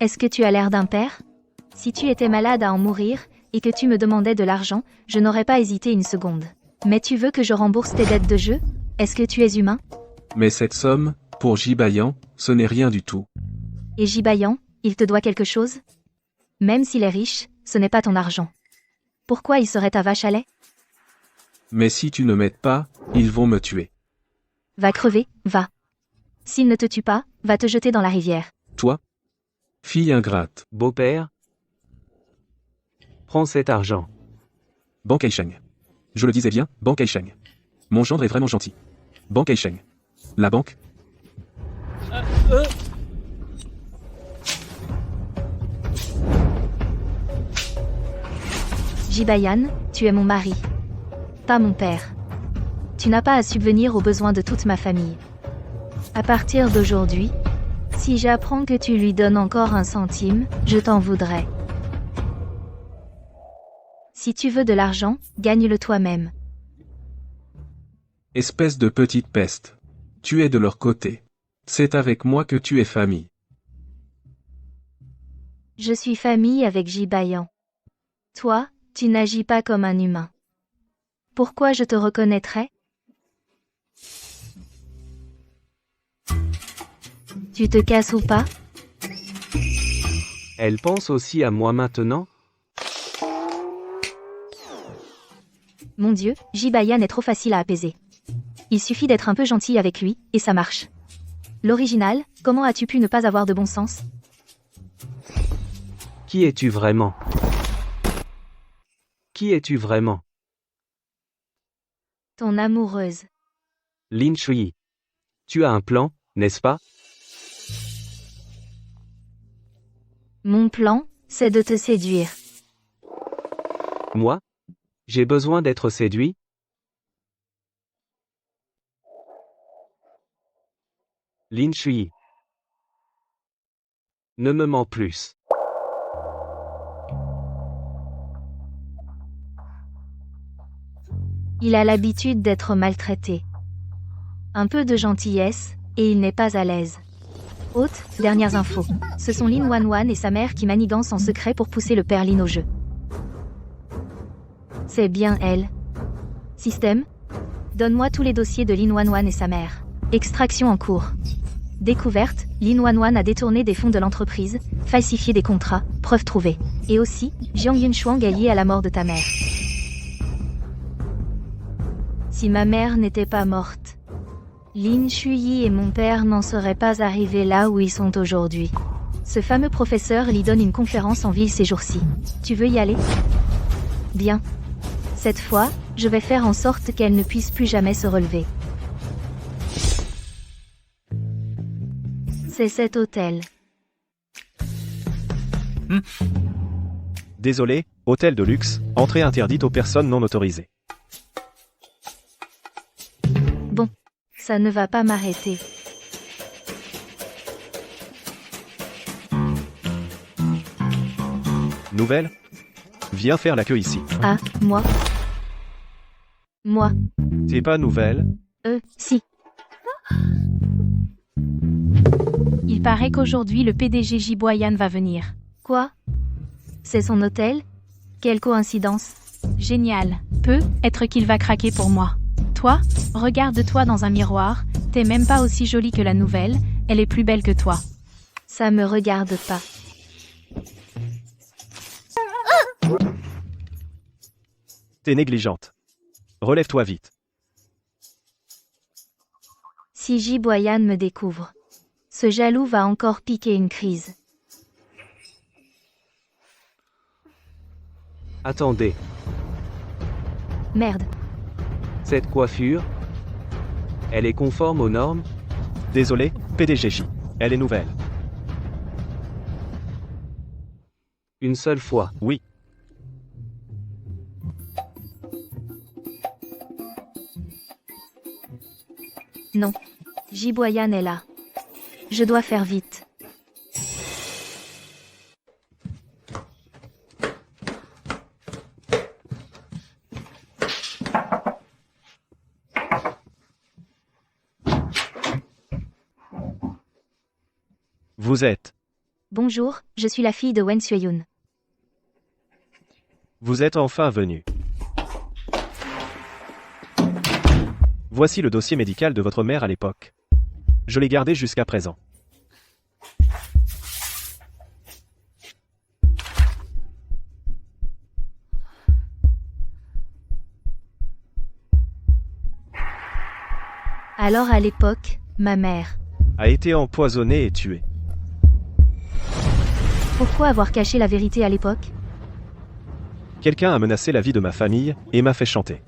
Est-ce que tu as l'air d'un père? Si tu étais malade à en mourir, et que tu me demandais de l'argent, je n'aurais pas hésité une seconde. Mais tu veux que je rembourse tes dettes de jeu? Est-ce que tu es humain? Mais cette somme, pour Jibayan, ce n'est rien du tout. Et Jibayan, il te doit quelque chose? Même s'il est riche, ce n'est pas ton argent. Pourquoi il serait ta vache à lait? Mais si tu ne m'aides pas, ils vont me tuer. Va crever, va. S'il ne te tue pas, va te jeter dans la rivière. Toi? Fille ingrate. Beau-père? Prends cet argent. Ban Kaisheng. Je le disais bien, Ban Kaisheng. Mon gendre est vraiment gentil. Ban Kaisheng. La banque? Jibayan, tu es mon mari. Pas mon père. Tu n'as pas à subvenir aux besoins de toute ma famille. À partir d'aujourd'hui, si j'apprends que tu lui donnes encore un centime, je t'en voudrais. Si tu veux de l'argent, gagne-le toi-même. Espèce de petite peste. Tu es de leur côté. C'est avec moi que tu es famille. Je suis famille avec Jibayan. Toi, tu n'agis pas comme un humain. Pourquoi je te reconnaîtrais? Tu te casses ou pas? Elle pense aussi à moi maintenant? Mon Dieu, Jibayan est trop facile à apaiser. Il suffit d'être un peu gentil avec lui, et ça marche. L'original, comment as-tu pu ne pas avoir de bon sens? Qui es-tu vraiment? Qui es-tu vraiment? Ton amoureuse. Lin Shui. Tu as un plan, n'est-ce pas? Mon plan, c'est de te séduire. Moi? J'ai besoin d'être séduit? Lin Shui. Ne me mens plus. Il a l'habitude d'être maltraité. Un peu de gentillesse, et il n'est pas à l'aise. Haute, dernières infos. Ce sont Lin Wanwan et sa mère qui manigancent en secret pour pousser le père Lin au jeu. C'est bien elle. Système? Donne-moi tous les dossiers de Lin Wanwan et sa mère. Extraction en cours. Découverte, Lin Wanwan a détourné des fonds de l'entreprise, falsifié des contrats, preuve trouvée. Et aussi, Jiang Yunshuang est lié à la mort de ta mère. Si ma mère n'était pas morte, Lin Shui et mon père n'en seraient pas arrivés là où ils sont aujourd'hui. Ce fameux professeur lui donne une conférence en ville ces jours-ci. Tu veux y aller? Bien. Cette fois, je vais faire en sorte qu'elle ne puisse plus jamais se relever. C'est cet hôtel. Désolé, hôtel de luxe, entrée interdite aux personnes non autorisées. Bon, ça ne va pas m'arrêter. Nouvelle? Viens faire la queue ici. Ah, moi? Moi? T'es pas nouvelle? Si. Il paraît qu'aujourd'hui le PDG Jiboyan va venir. Quoi? C'est son hôtel? Quelle coïncidence. Génial. Peut être qu'il va craquer pour moi. Toi, regarde-toi dans un miroir, t'es même pas aussi jolie que la nouvelle, elle est plus belle que toi. Ça me regarde pas. T'es négligente. Relève-toi vite. Si Jiboyan me découvre, ce jaloux va encore piquer une crise. Attendez, Merde. cette coiffure? Elle est conforme aux normes? Désolé, PDGJ. Elle est nouvelle. Une seule fois. Oui. Non. Jiboyan est là. Je dois faire vite. Vous êtes. Bonjour, je suis la fille de Wen Sueyun. Vous êtes enfin venu. Voici le dossier médical de votre mère à l'époque. Je l'ai gardé jusqu'à présent. Alors à l'époque, ma mère. A été empoisonnée et tuée. Pourquoi avoir caché la vérité à l'époque? Quelqu'un a menacé la vie de ma famille et m'a fait chanter.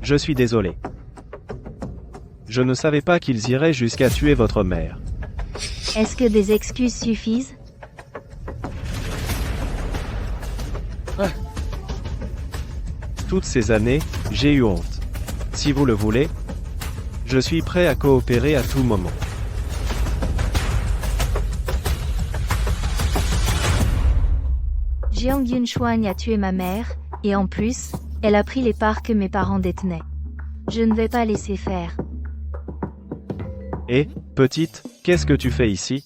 Je suis désolé. Je ne savais pas qu'ils iraient jusqu'à tuer votre mère. Est-ce que des excuses suffisent? Toutes ces années, j'ai eu honte. Si vous le voulez, je suis prêt à coopérer à tout moment. Jiang Yunshuang a tué ma mère, et en plus, elle a pris les parts que mes parents détenaient. Je ne vais pas laisser faire. Et, petite, qu'est-ce que tu fais ici?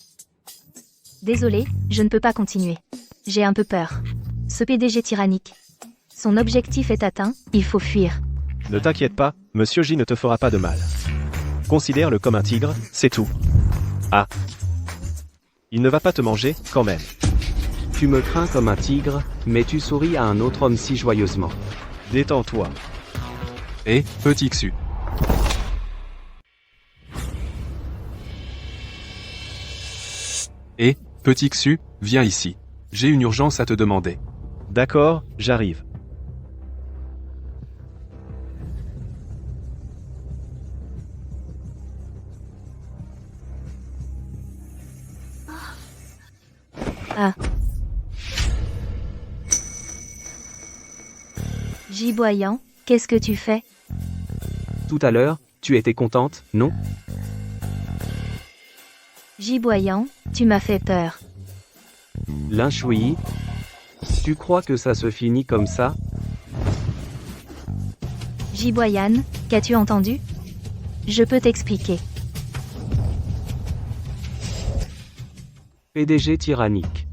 Désolé, je ne peux pas continuer. J'ai un peu peur. Ce PDG tyrannique. Son objectif est atteint, il faut fuir. Ne t'inquiète pas, Monsieur J ne te fera pas de mal. Considère-le comme un tigre, c'est tout. Ah. Il ne va pas te manger, quand même. Tu me crains comme un tigre, mais tu souris à un autre homme si joyeusement. Détends-toi. Et, petit Xu. Et, petit Xu, viens ici. J'ai une urgence à te demander. D'accord, j'arrive. Ah. Giboyant, qu'est-ce que tu fais? Tout à l'heure, tu étais contente, non? Giboyant, tu m'as fait peur. Lin Shui. Tu crois que ça se finit comme ça? Giboyan, qu'as-tu entendu? Je peux t'expliquer. PDG tyrannique.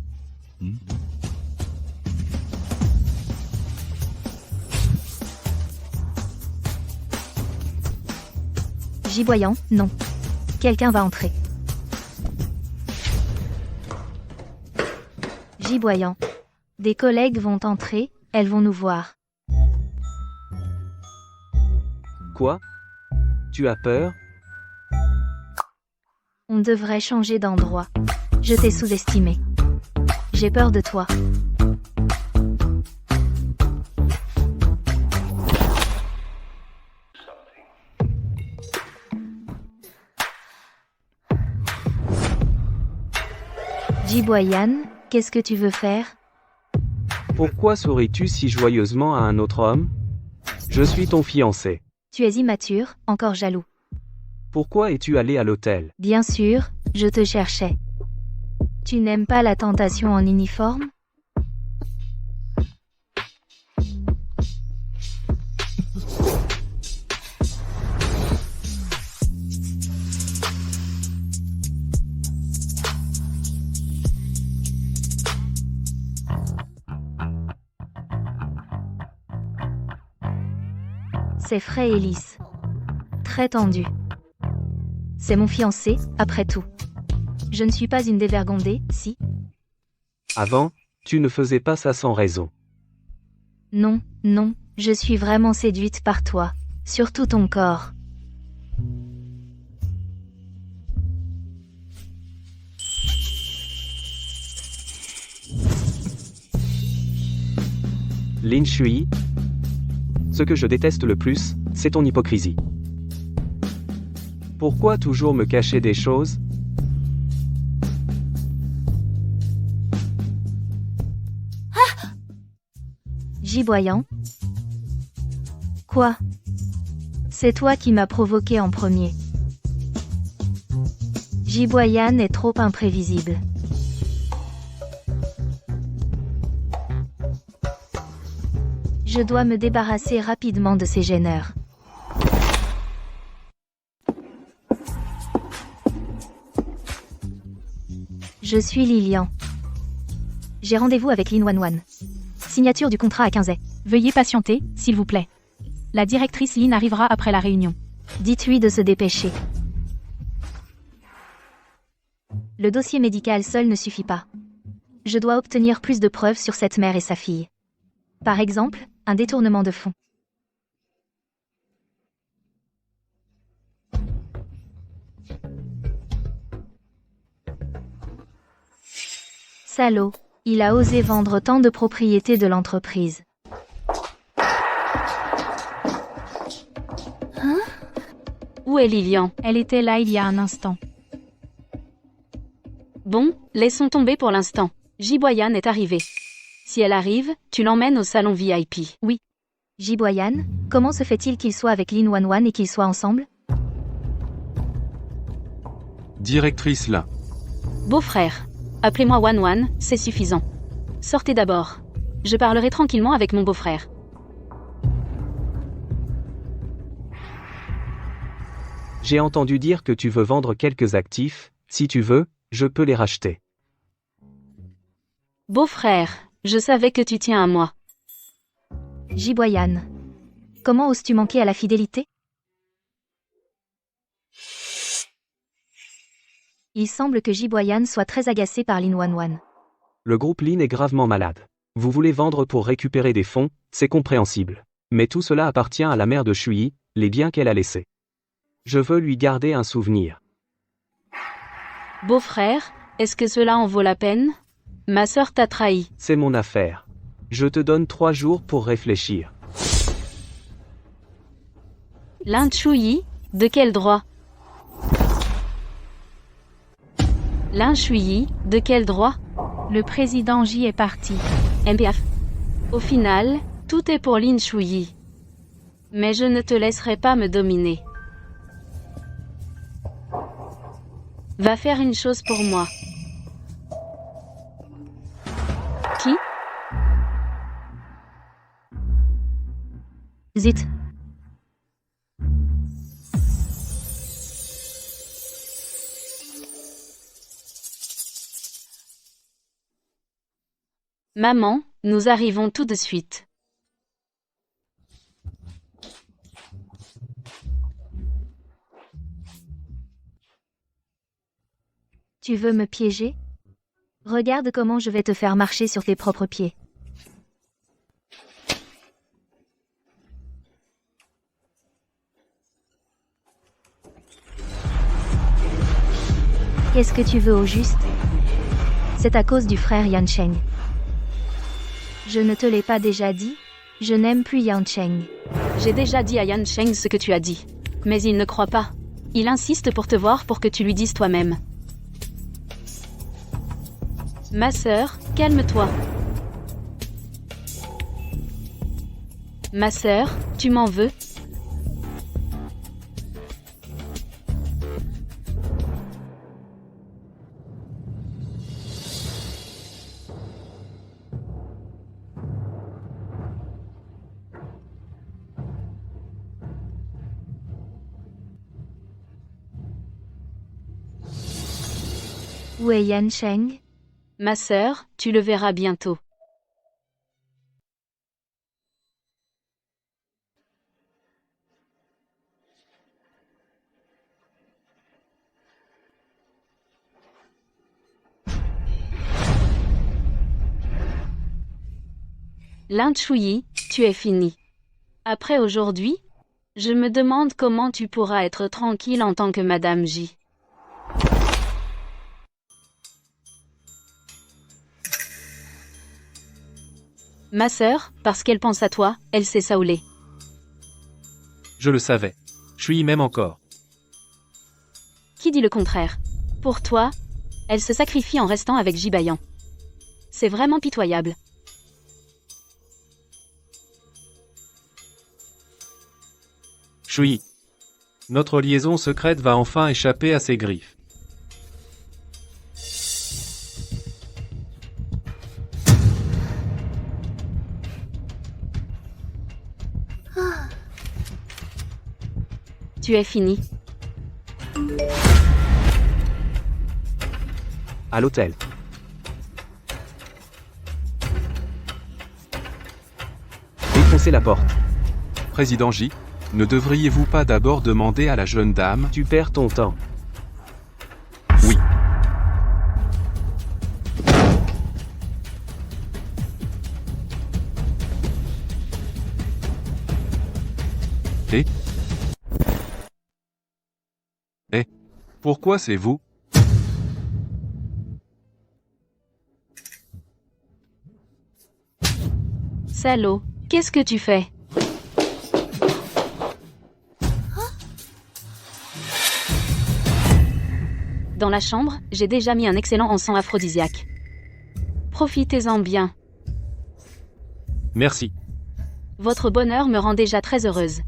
Giboyant, non. Quelqu'un va entrer. Giboyant. Des collègues vont entrer, elles vont nous voir. Quoi? Tu as peur? On devrait changer d'endroit. Je t'ai sous-estimé. J'ai peur de toi. Giboyan, qu'est-ce que tu veux faire? Pourquoi souris-tu si joyeusement à un autre homme? Je suis ton fiancé. Tu es immature, encore jaloux. Pourquoi es-tu allé à l'hôtel? Bien sûr, je te cherchais. Tu n'aimes pas la tentation en uniforme? C'est frais et lisse. Très tendu. C'est mon fiancé, après tout. Je ne suis pas une dévergondée, si? Avant, tu ne faisais pas ça sans raison. Non, non, je suis vraiment séduite par toi. Surtout ton corps. Lin Shui. Ce que je déteste le plus, c'est ton hypocrisie. Pourquoi toujours me cacher des choses? Giboyant. Quoi? C'est toi qui m'as provoqué en premier. Giboyan est trop imprévisible. Je dois me débarrasser rapidement de ces gêneurs. Je suis Lilian. J'ai rendez-vous avec Lin Wanwan. Signature du contrat à 15 ai. Veuillez patienter, s'il vous plaît. La directrice Lin arrivera après la réunion. Dites-lui de se dépêcher. Le dossier médical seul ne suffit pas. Je dois obtenir plus de preuves sur cette mère et sa fille. Par exemple, un détournement de fonds. Salaud, il a osé vendre tant de propriétés de l'entreprise. Où est Lilian? Elle était là il y a un instant. Bon, laissons tomber pour l'instant. Giboyan est arrivée. Si elle arrive, tu l'emmènes au salon VIP. Oui. Giboyan, comment se fait-il qu'il soit avec Lin Wanwan et qu'ils soient ensemble? Directrice là. Beau-frère. Appelez-moi Wanwan, c'est suffisant. Sortez d'abord. Je parlerai tranquillement avec mon beau-frère. J'ai entendu dire que tu veux vendre quelques actifs. Si tu veux, je peux les racheter. Beau-frère, je savais que tu tiens à moi. Giboyan. Comment oses-tu manquer à la fidélité? Il semble que Giboyan soit très agacé par Lin Wanwan. Le groupe Lin est gravement malade. Vous voulez vendre pour récupérer des fonds, c'est compréhensible. Mais tout cela appartient à la mère de Shui, les biens qu'elle a laissés. Je veux lui garder un souvenir. Beau-frère, est-ce que cela en vaut la peine? Ma sœur t'a trahi. C'est mon affaire. Je te donne 3 jours pour réfléchir. Lin Shui, de quel droit? Lin Shui, de quel droit? Le président J est parti. MPF. Au final, tout est pour Lin Shuyi. Mais je ne te laisserai pas me dominer. Va faire une chose pour moi. Qui? Zut. Maman, nous arrivons tout de suite. Tu veux me piéger? Regarde comment je vais te faire marcher sur tes propres pieds. Qu'est-ce que tu veux au juste? C'est à cause du frère Yancheng. Je ne te l'ai pas déjà dit? Je n'aime plus Yancheng. J'ai déjà dit à Yancheng ce que tu as dit. Mais il ne croit pas. Il insiste pour te voir pour que tu lui dises toi-même. Ma sœur, calme-toi. Ma sœur, tu m'en veux? Où est Yancheng? Ma sœur, tu le verras bientôt. Lin Shuyi, tu es fini. Après aujourd'hui, je me demande comment tu pourras être tranquille en tant que Madame J. Ma sœur, parce qu'elle pense à toi, elle s'est saoulée. Je le savais. Shui m'aime encore. Qui dit le contraire? Pour toi, elle se sacrifie en restant avec Jibayan. C'est vraiment pitoyable. Shui. Notre liaison secrète va enfin échapper à ses griffes. Tu es fini. À l'hôtel. Défoncez la porte. Président J, ne devriez-vous pas d'abord demander à la jeune dame? Tu perds ton temps. Oui. Pourquoi c'est vous? Salaud, qu'est-ce que tu fais? Dans la chambre, j'ai déjà mis un excellent encens aphrodisiaque. Profitez-en bien. Merci. Votre bonheur me rend déjà très heureuse.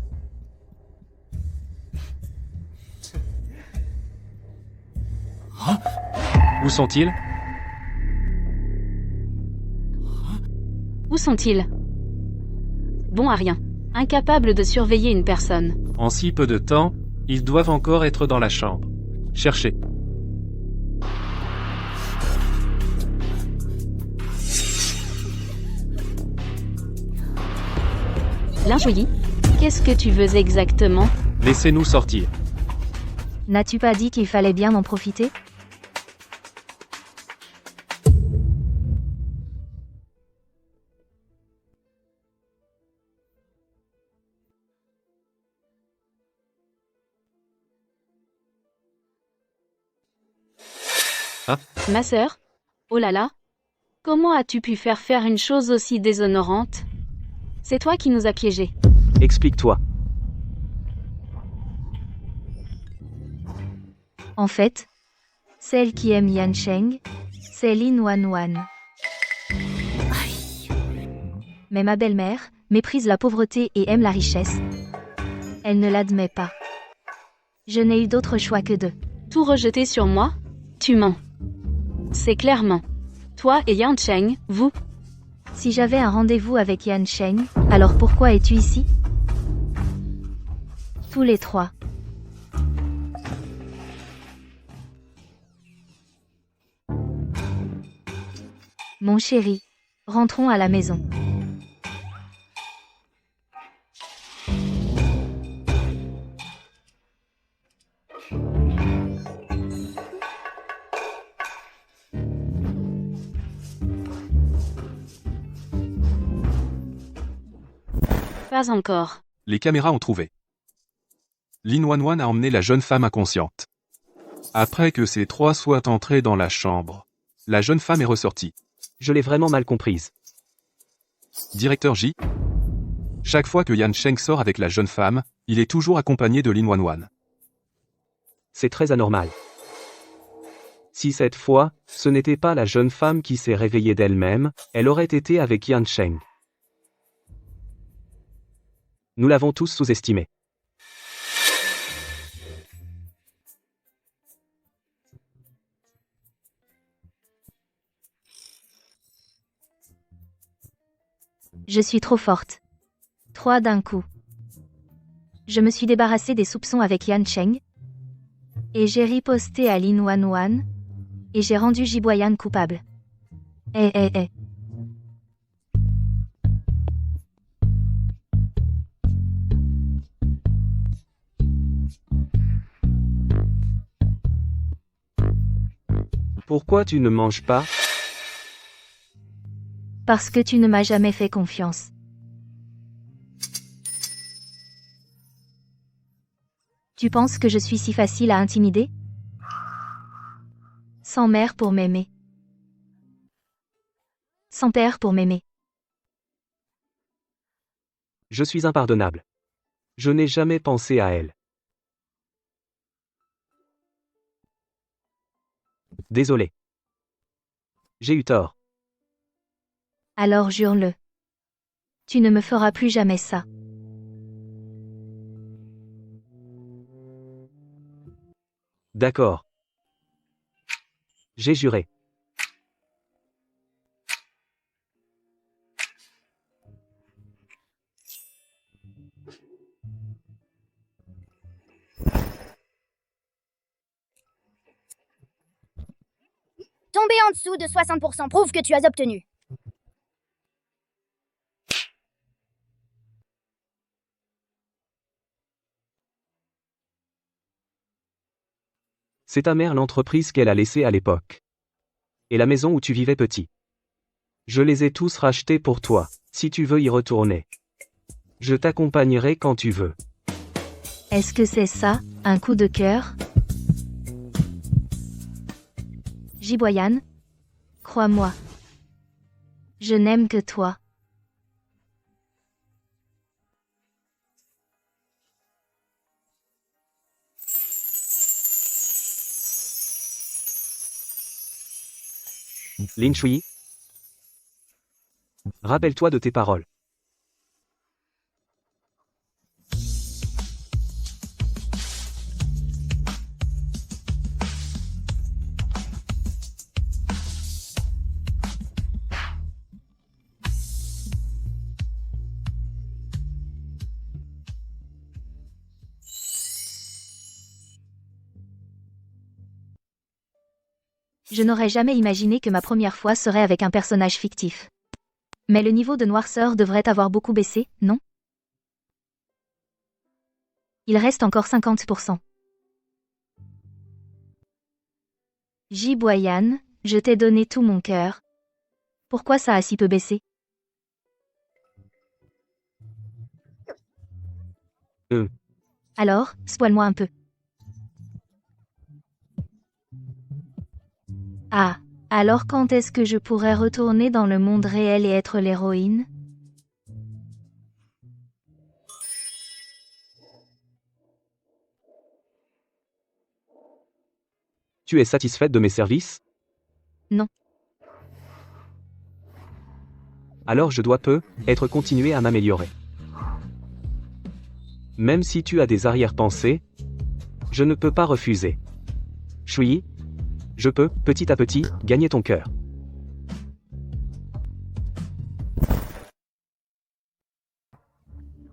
Où sont-ils? Où sont-ils? Bon à rien. Incapables de surveiller une personne. En si peu de temps, ils doivent encore être dans la chambre. Cherchez. Lin Shuyi, qu'est-ce que tu veux exactement? Laissez-nous sortir. N'as-tu pas dit qu'il fallait bien en profiter? Ma sœur? Oh là là? Comment as-tu pu faire une chose aussi déshonorante? C'est toi qui nous as piégés. Explique-toi. En fait, celle qui aime Yancheng, c'est Lin Wanwan. Mais ma belle-mère méprise la pauvreté et aime la richesse. Elle ne l'admet pas. Je n'ai eu d'autre choix que de... Tout rejeter sur moi? Tu mens. C'est clairement. Toi et Yan Cheng, vous. Si j'avais un rendez-vous avec Yan Cheng, alors pourquoi es-tu ici? Tous les trois. Mon chéri, rentrons à la maison. Pas encore. Les caméras ont trouvé. Lin Wanwan a emmené la jeune femme inconsciente. Après que ces trois soient entrés dans la chambre, la jeune femme est ressortie. Je l'ai vraiment mal comprise. Directeur J. Chaque fois que Yan Cheng sort avec la jeune femme, il est toujours accompagné de Lin Wanwan. C'est très anormal. Si cette fois, ce n'était pas la jeune femme qui s'est réveillée d'elle-même, elle aurait été avec Yan Cheng. Nous l'avons tous sous-estimé. Je suis trop forte. 3 d'un coup. Je me suis débarrassée des soupçons avec Yan Cheng. Et j'ai riposté à Lin Wanwan. Et j'ai rendu Jiboyan coupable. Eh. Pourquoi tu ne manges pas? Parce que tu ne m'as jamais fait confiance. Tu penses que je suis si facile à intimider? Sans mère pour m'aimer. Sans père pour m'aimer. Je suis impardonnable. Je n'ai jamais pensé à elle. Désolé. J'ai eu tort. Alors jure-le. Tu ne me feras plus jamais ça. D'accord. J'ai juré. Tomber en dessous de 60% prouve que tu as obtenu. C'est ta mère l'entreprise qu'elle a laissée à l'époque. Et la maison où tu vivais petit. Je les ai tous rachetés pour toi, si tu veux y retourner. Je t'accompagnerai quand tu veux. Est-ce que c'est ça, un coup de cœur? Jiboyan, crois-moi. Je n'aime que toi. Lin Shui, rappelle-toi de tes paroles. Je n'aurais jamais imaginé que ma première fois serait avec un personnage fictif. Mais le niveau de noirceur devrait avoir beaucoup baissé, non? Il reste encore 50%. Jiboyan, je t'ai donné tout mon cœur. Pourquoi ça a si peu baissé? Alors, spoil-moi un peu. Ah, alors quand est-ce que je pourrais retourner dans le monde réel et être l'héroïne? Tu es satisfaite de mes services? Non. Alors je dois peut-être continuer à m'améliorer. Même si tu as des arrière-pensées, je ne peux pas refuser. Shui, je peux, petit à petit, gagner ton cœur.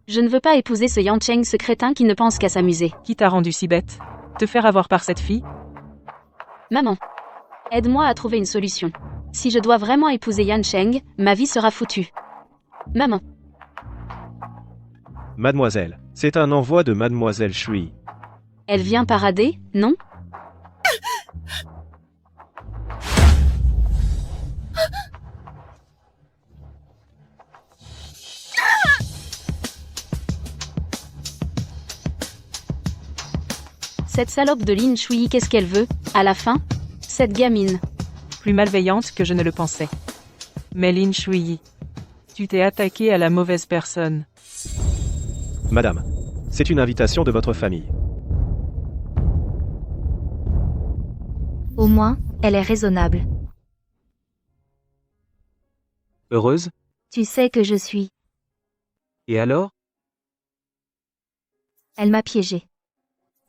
Je ne veux pas épouser ce Yan Cheng, ce crétin qui ne pense qu'à s'amuser. Qui t'a rendu si bête? Te faire avoir par cette fille? Maman, aide-moi à trouver une solution. Si je dois vraiment épouser Yan Cheng, ma vie sera foutue. Maman, Mademoiselle, c'est un envoi de Mademoiselle Shui. elle vient parader, non? Cette salope de Lin Shui, qu'est-ce qu'elle veut, à la fin? Cette gamine. Plus malveillante que je ne le pensais. Mais Lin Shui, tu t'es attaqué à la mauvaise personne. Madame, c'est une invitation de votre famille. Au moins, elle est raisonnable. Heureuse? Tu sais que je suis. Et alors? Elle m'a piégé.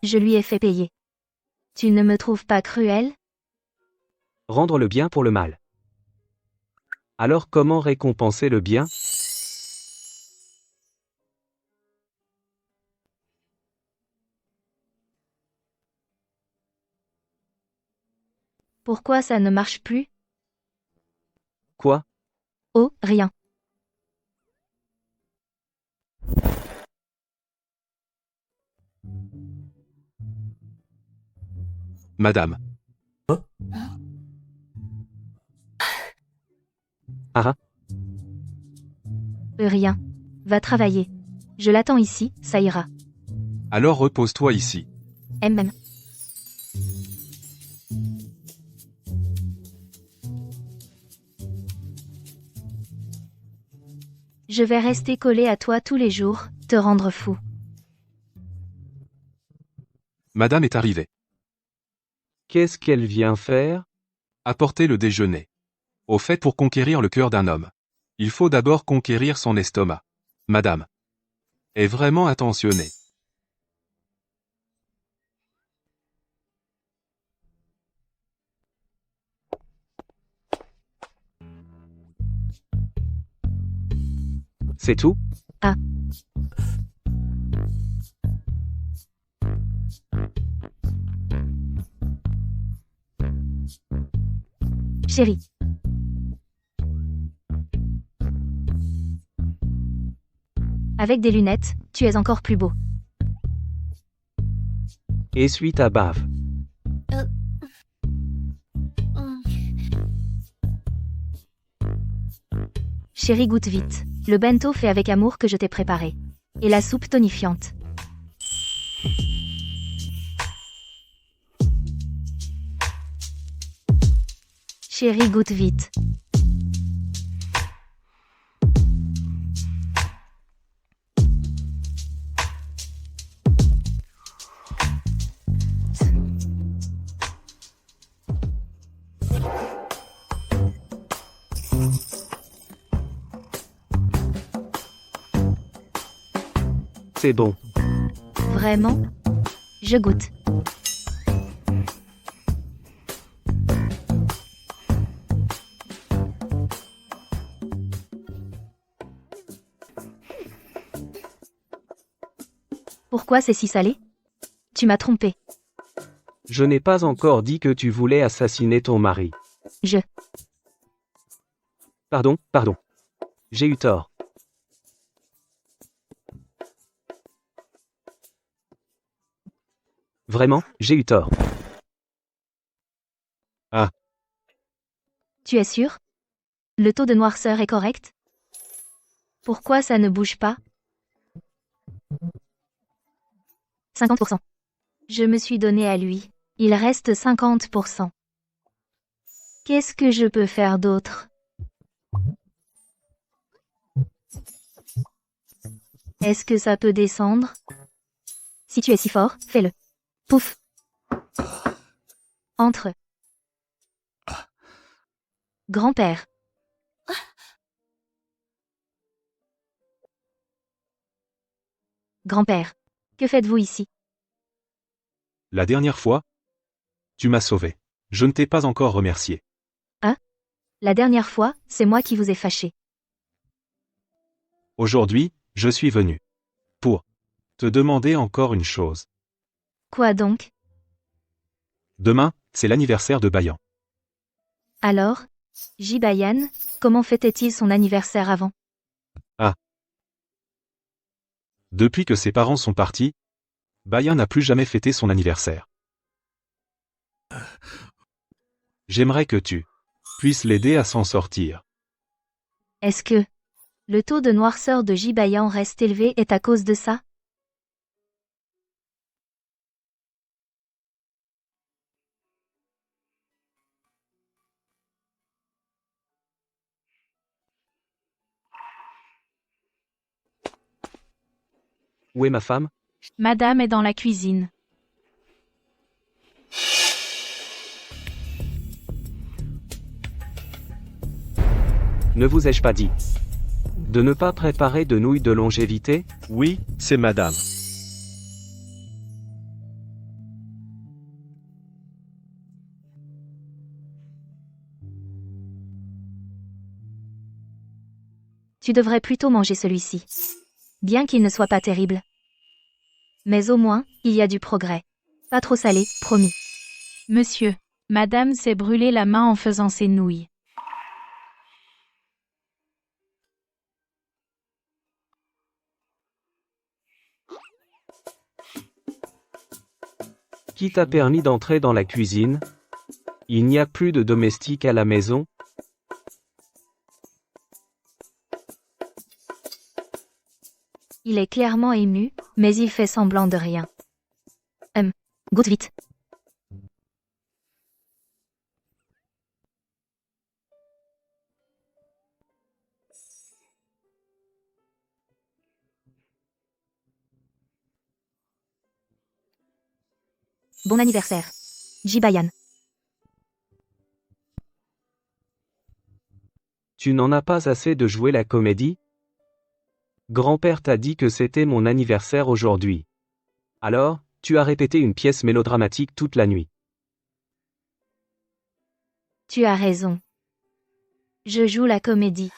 Je lui ai fait payer. Tu ne me trouves pas cruel? Rendre le bien pour le mal. Alors comment récompenser le bien? Pourquoi ça ne marche plus? Quoi? Oh, rien. Madame. Rien. Va travailler. Je l'attends ici, ça ira. Alors repose-toi ici. MM. Je vais rester collé à toi tous les jours, te rendre fou. Madame est arrivée. Qu'est-ce qu'elle vient faire? Apportez le déjeuner. Au fait, pour conquérir le cœur d'un homme, il faut d'abord conquérir son estomac. Madame est vraiment attentionnée. C'est tout? Ah. Chérie. Avec des lunettes, tu es encore plus beau. Essuie ta bave. Chérie, goûte vite. Le bento fait avec amour que je t'ai préparé. Et la soupe tonifiante. Chérie, goûte vite. C'est bon. Vraiment? Je goûte. Pourquoi c'est si salé? Tu m'as trompé. Je n'ai pas encore dit que tu voulais assassiner ton mari. Pardon. J'ai eu tort. Vraiment, j'ai eu tort. Tu es sûr? Le taux de noirceur est correct? Pourquoi ça ne bouge pas? 50%. Je me suis donné à lui. Il reste 50%. Qu'est-ce que je peux faire d'autre? Est-ce que ça peut descendre? Si tu es si fort, fais-le. Pouf. Entre. Grand-père. Grand-père. Que faites-vous ici? La dernière fois, tu m'as sauvé. Je ne t'ai pas encore remercié. La dernière fois, c'est moi qui vous ai fâché. Aujourd'hui, je suis venu pour te demander encore une chose. Quoi donc? Demain, c'est l'anniversaire de Bayan. Alors? Jibayan, comment fêtait-il son anniversaire avant? Depuis que ses parents sont partis, Bayan n'a plus jamais fêté son anniversaire. J'aimerais que tu puisses l'aider à s'en sortir. Est-ce que le taux de noirceur de Jibayan reste élevé est à cause de ça? Où est ma femme? Madame est dans la cuisine. Ne vous ai-je pas dit de ne pas préparer de nouilles de longévité? Oui, c'est madame. Tu devrais plutôt manger celui-ci. Bien qu'il ne soit pas terrible. Mais au moins, il y a du progrès. Pas trop salé, promis. Monsieur, madame s'est brûlé la main en faisant ses nouilles. Qui t'a permis d'entrer dans la cuisine? Il n'y a plus de domestique à la maison? Il est clairement ému, mais il fait semblant de rien. Goûte vite. Bon anniversaire. Jibayan. Tu n'en as pas assez de jouer la comédie? Grand-père t'a dit que c'était mon anniversaire aujourd'hui. Alors, tu as répété une pièce mélodramatique toute la nuit. Tu as raison. Je joue la comédie.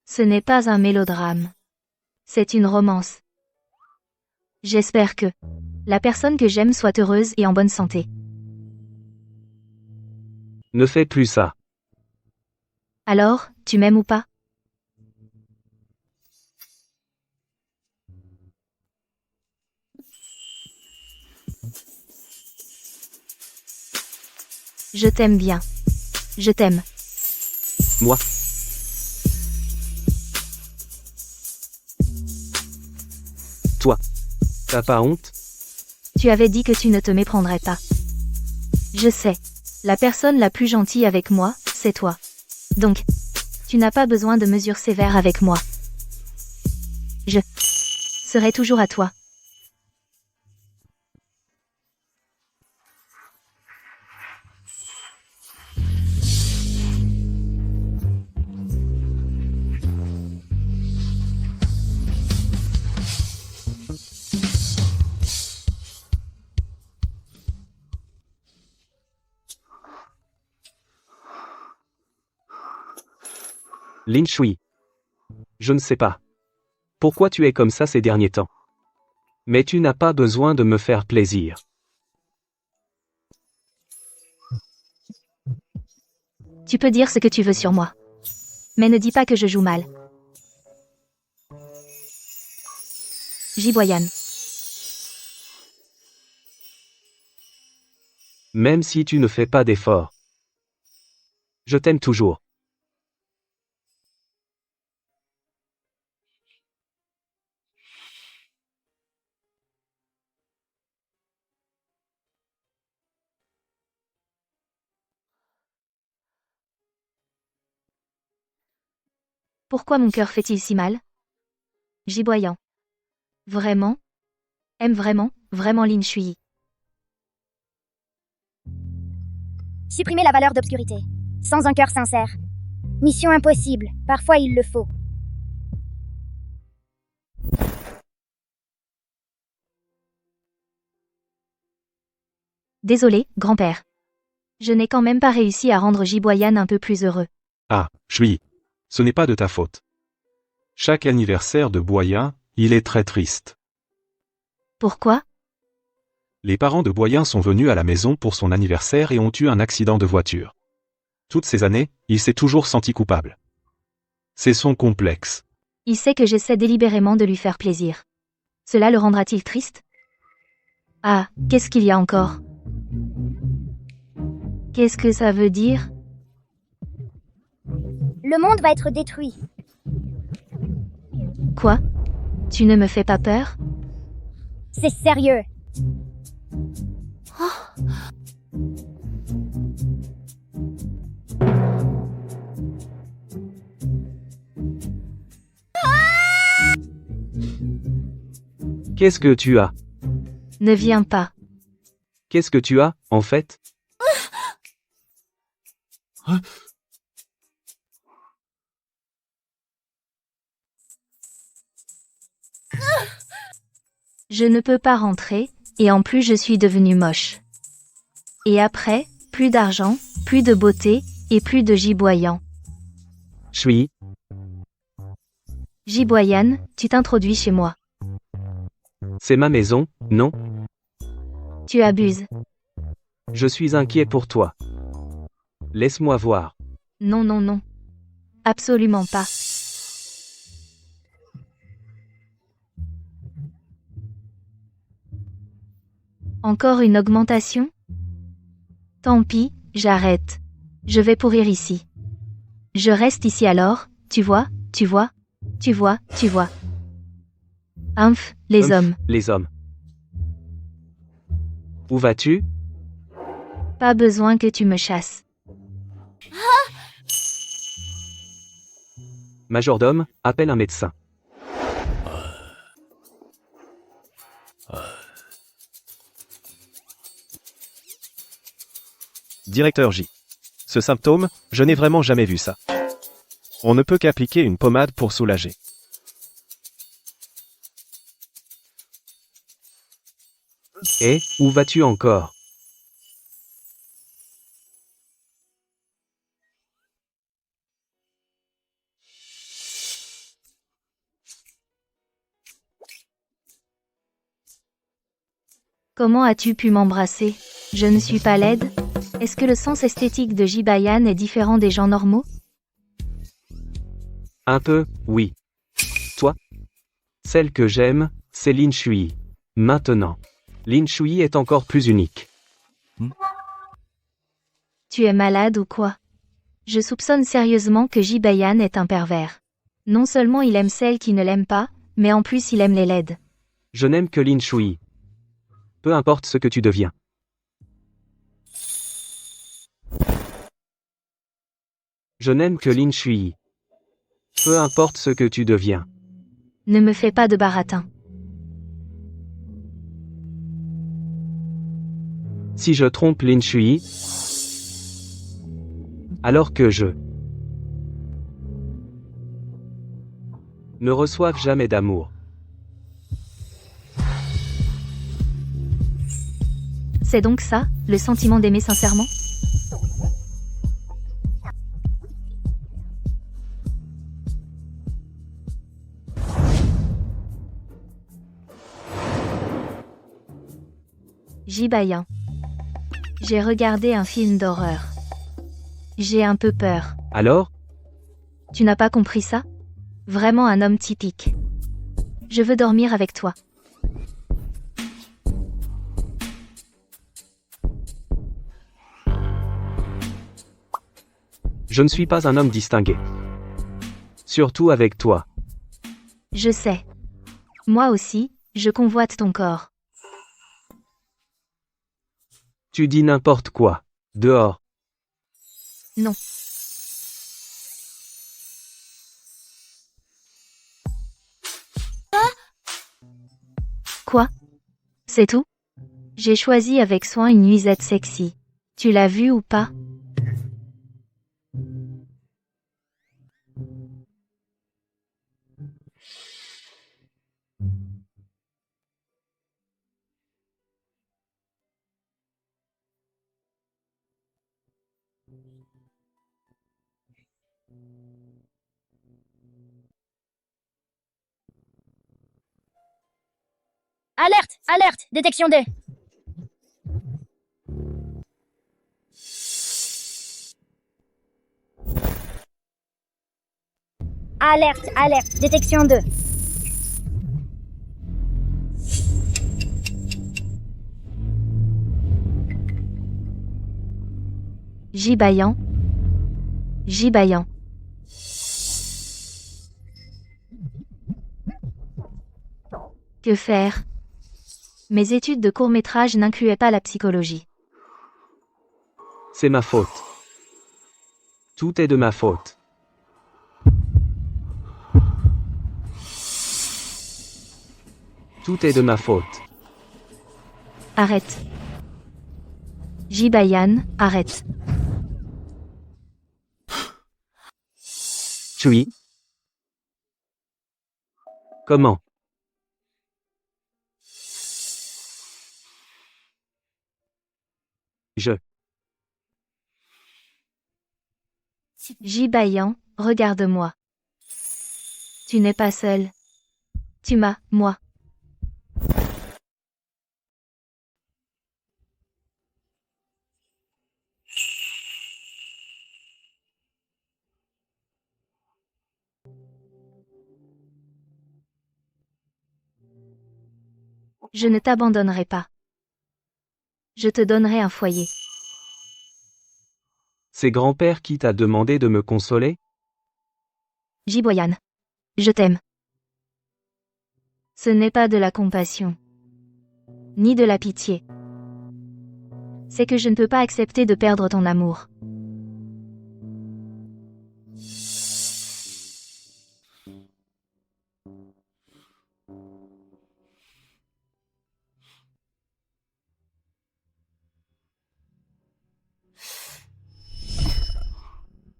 Ce n'est pas un mélodrame. C'est une romance. J'espère que la personne que j'aime soit heureuse et en bonne santé. Ne fais plus ça. Alors, tu m'aimes ou pas? Je t'aime bien. Je t'aime. Moi. Toi. T'as pas honte? Tu avais dit que tu ne te méprendrais pas. Je sais. La personne la plus gentille avec moi, c'est toi. Donc, tu n'as pas besoin de mesures sévères avec moi. Je serai toujours à toi. Lin Shui. Je ne sais pas pourquoi tu es comme ça ces derniers temps. Mais tu n'as pas besoin de me faire plaisir. Tu peux dire ce que tu veux sur moi. Mais ne dis pas que je joue mal. Jiboyan. Même si tu ne fais pas d'efforts. Je t'aime toujours. Pourquoi mon cœur fait-il si mal? Jiboyan. Vraiment? Aime vraiment, vraiment Lin Shui. Supprimer la valeur d'obscurité. Sans un cœur sincère. Mission impossible. Parfois il le faut. Désolé, grand-père. Je n'ai quand même pas réussi à rendre Jiboyan un peu plus heureux. Ah, Chui. Ce n'est pas de ta faute. Chaque anniversaire de Boyen, il est très triste. Pourquoi? Les parents de Boyen sont venus à la maison pour son anniversaire et ont eu un accident de voiture. Toutes ces années, il s'est toujours senti coupable. C'est son complexe. Il sait que j'essaie délibérément de lui faire plaisir. Cela le rendra-t-il triste? Ah, qu'est-ce qu'il y a encore? Qu'est-ce que ça veut dire? Le monde va être détruit. Quoi? Tu ne me fais pas peur? C'est sérieux. Qu'est-ce que tu as? Ne viens pas. Qu'est-ce que tu as, en fait? Je ne peux pas rentrer, et en plus je suis devenue moche. Et après, plus d'argent, plus de beauté, et plus de Jiboyan. Chui, Jiboyan, tu t'introduis chez moi. c'est ma maison, non? Tu abuses. Je suis inquiet pour toi. Laisse-moi voir. Non, non, non. Absolument pas. Encore une augmentation? Tant pis, j'arrête. Je vais pourrir ici. Je reste ici alors, tu vois, tu vois, tu vois, tu vois. Humph, les hommes. Les hommes. Où vas-tu? Pas besoin que tu me chasses. Majordome, appelle un médecin. Directeur J. Ce symptôme, je n'ai vraiment jamais vu ça. On ne peut qu'appliquer une pommade pour soulager. Et, où vas-tu encore? Comment as-tu pu m'embrasser? Je ne suis pas laide? Est-ce que le sens esthétique de Jibayan est différent des gens normaux? Un peu, oui. Toi? Celle que j'aime, c'est Lin Shui. Maintenant. Lin Shui est encore plus unique. Tu es malade ou quoi? Je soupçonne sérieusement que Jibayan est un pervers. Non seulement il aime celles qui ne l'aiment pas, mais en plus il aime les laides. Je n'aime que Lin Shui. Peu importe ce que tu deviens. Je n'aime que Lin Shui. Peu importe ce que tu deviens. Ne me fais pas de baratin. Si je trompe Lin Shui, alors que je ne reçoive jamais d'amour. C'est donc ça, le sentiment d'aimer sincèrement? Jibayan. J'ai regardé un film d'horreur. J'ai un peu peur. Alors? Tu n'as pas compris ça? Vraiment un homme typique. Je veux dormir avec toi. Je ne suis pas un homme distingué. Surtout avec toi. Je sais. Moi aussi, je convoite ton corps. Tu dis n'importe quoi. Dehors. Non. Quoi? C'est tout? J'ai choisi avec soin une nuisette sexy. Tu l'as vue ou pas? Alerte, alerte, détection 2. Alerte, alerte, détection 2. Gibaillant. Gibaillant. Que faire? Mes études de court-métrage n'incluaient pas la psychologie. C'est ma faute. Tout est de ma faute. Tout est de ma faute. Arrête. Gibayan, arrête. Chui. Comment? Gibaillant, regarde-moi. Tu n'es pas seul. Tu m'as, moi. Je ne t'abandonnerai pas. Je te donnerai un foyer. C'est grand-père qui t'a demandé de me consoler? Giboyan. Je t'aime. Ce n'est pas de la compassion. Ni de la pitié. C'est que je ne peux pas accepter de perdre ton amour.